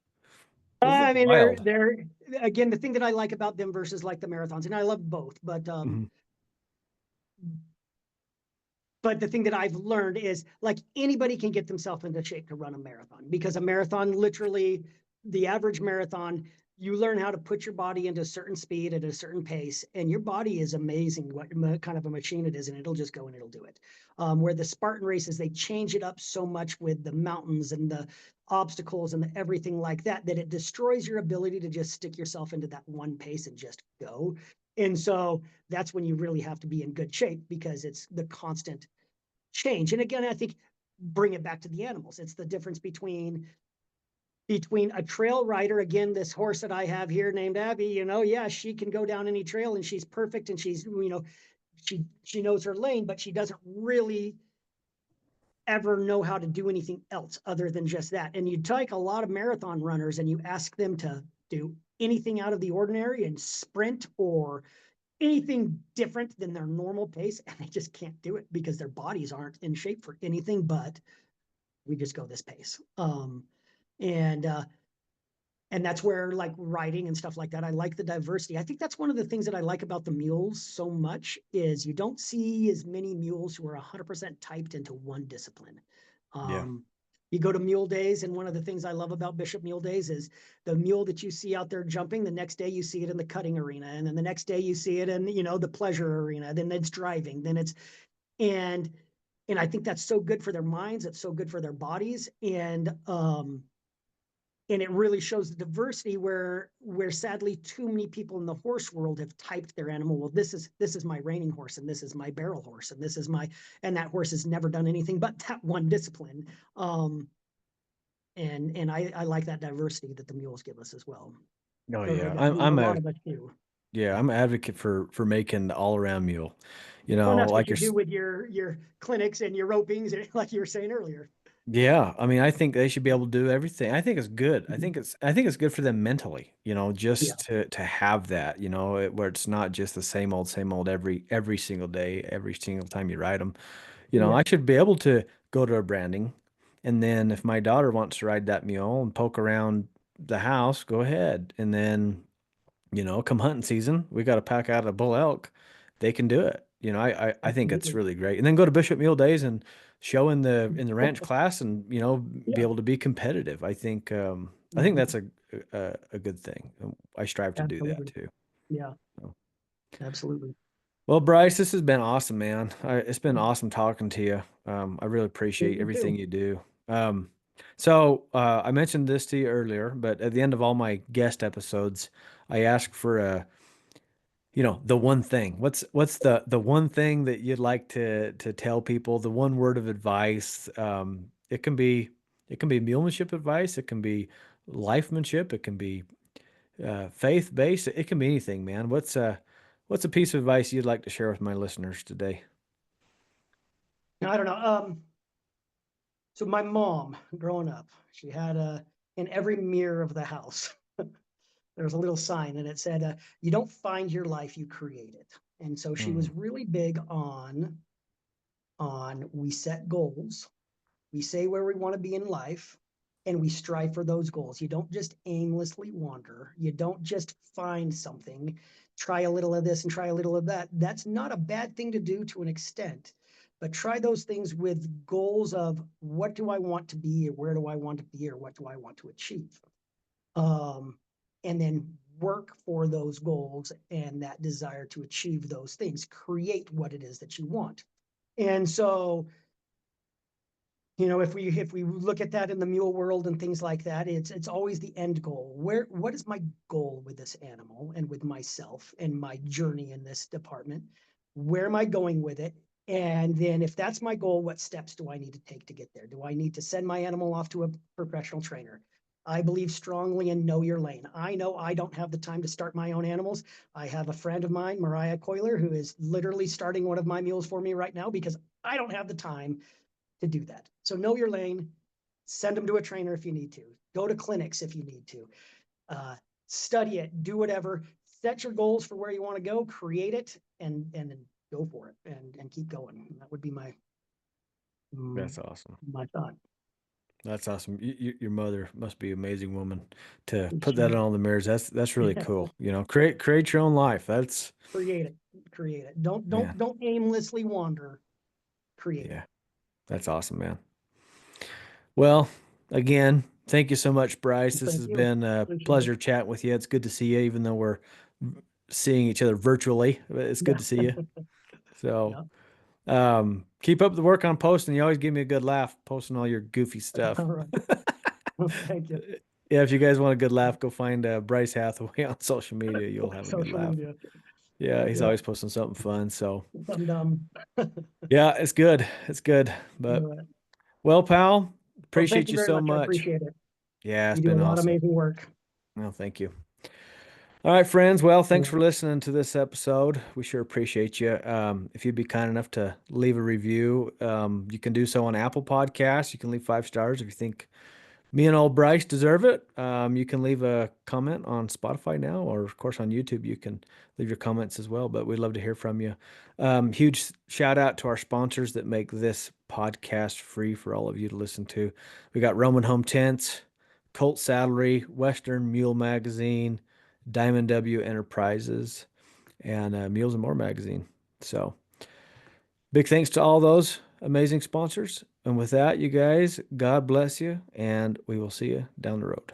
Those look I mean, wild. they're again, the thing that I like about them versus like the marathons, and I love both, Mhm. but the thing that I've learned is like anybody can get themselves into shape to run a marathon, because a marathon, literally, the average marathon, you learn how to put your body into a certain speed at a certain pace, and your body is amazing what kind of a machine it is, and it'll just go and it'll do it. Where the Spartan races, they change it up so much with the mountains and the obstacles and everything like that, that it destroys your ability to just stick yourself into that one pace and just go. And so that's when you really have to be in good shape, because it's the constant change. And again, I think bring it back to the animals. It's the difference between a trail rider, again, this horse that I have here named Abby, yeah, she can go down any trail and she's perfect, and she's, she knows her lane, but she doesn't really ever know how to do anything else other than just that. And you take a lot of marathon runners and you ask them to do anything out of the ordinary and sprint or anything different than their normal pace, and they just can't do it because their bodies aren't in shape for anything but we just go this pace. And and that's where, like, riding and stuff like that, I like the diversity. I think that's one of the things that I like about the mules so much, is you don't see as many mules who are 100% typed into one discipline. Yeah. um, you go to mule days, and one of the things I love about Bishop Mule Days is the mule that you see out there jumping, the next day you see it in the cutting arena, and then the next day you see it in, the pleasure arena, then it's driving, then it's, and I think that's so good for their minds, it's so good for their bodies, and it really shows the diversity where sadly too many people in the horse world have typed their animal. Well, this is my reining horse, and this is my barrel horse, and this is my, and that horse has never done anything but that one discipline. And I like that diversity that the mules give us as well, Oh or yeah. that, I'm a I'm lot a of us do. yeah, I'm an advocate for making the all around mule. Well, and that's what Like you do with your clinics and your ropings, like you were saying earlier. yeah, I mean, I think they should be able to do everything. I think it's good. I think it's good for them mentally, Yeah, just to have that, where it's not just the same old every single day, every single time you ride them. yeah. I should be able to go to a branding, and then if my daughter wants to ride that mule and poke around the house, go ahead. And then, come hunting season, we got to pack out a bull elk. They can do it. I think it's Absolutely. really great. And then go to Bishop Mule Days and show in the ranch class, and be Yeah. able to be competitive. I think Mhm. that's a good thing. I strive to do that Absolutely. too. Yeah, So. absolutely. Well, Bryce, this has been awesome, man. It's been awesome talking to you. I really appreciate You everything too. you do. So I mentioned this to you earlier, but at the end of all my guest episodes, I ask for the one thing. What's the one thing that you'd like to tell people? The one word of advice. It can be mulemanship advice. It can be lifemanship. It can be faith based. It can be anything, man. What's a piece of advice you'd like to share with my listeners today? I don't know. So my mom, growing up, she had in every mirror of the house, there was a little sign, and it said, "You don't find your life, you create it." And so she Mm, was really big on we set goals, we say where we want to be in life, and we strive for those goals. You don't just aimlessly wander. You don't just find something, try a little of this and try a little of that. That's not a bad thing to do to an extent, but try those things with goals of what do I want to be, or where do I want to be, or what do I want to achieve. Um, and then work for those goals and that desire to achieve those things. Create what it is that you want. And so, if we look at that in the mule world and things like that, it's always the end goal. What is my goal with this animal and with myself and my journey in this department? Where am I going with it? And then if that's my goal, what steps do I need to take to get there? Do I need to send my animal off to a professional trainer? I believe strongly in know your lane. I know I don't have the time to start my own animals. I have a friend of mine, Mariah Coiler, who is literally starting one of my mules for me right now because I don't have the time to do that. So know your lane, send them to a trainer if you need to, go to clinics if you need to, uh, study it, do whatever, set your goals for where you want to go, create it, and go for it, and keep going. And that would be mm, That's awesome. my thought. That's awesome. Your mother must be an amazing woman to put that She, in all the mirrors. That's really cool. You know, create your own life. That's create it, create it. Don't man. don't don't aimlessly wander. Create it. Yeah, that's awesome, man. Well, again, thank you so much, Bryce. This Thank has you. been a Appreciate it. pleasure chatting with you. It's good to see you, even though we're seeing each other virtually. But it's good Yeah. to see you. So, Yeah. keep up the work on posting. You always give me a good laugh posting all your goofy All stuff. right. Thank you. Yeah, if you guys want a good laugh, go find Bryce Hathaway on social media. You'll have a good Social laugh. media. Yeah, he's Yeah. always posting something fun. So, I'm dumb. yeah, it's good. It's good. All But, right. well, pal, Well, thank appreciate you you very so much. I much. appreciate it. Yeah, it's You do a been lot of awesome. amazing work. Well, thank you. All right, friends. Well, All thanks right. for listening to this episode. We sure appreciate you. If you'd be kind enough to leave a review, you can do so on Apple Podcasts. You can leave 5 stars if you think me and old Bryce deserve it. You can leave a comment on Spotify now, or of course on YouTube. You can leave your comments as well. But we'd love to hear from you. Huge shout out to our sponsors that make this podcast free for all of you to listen to. We got Roman Home Tents, Colt Saddlery, Western Mule Magazine, Diamond W Enterprises, and Mules and More Magazine. So big thanks to all those amazing sponsors. And with that, you guys, God bless you, and we will see you down the road.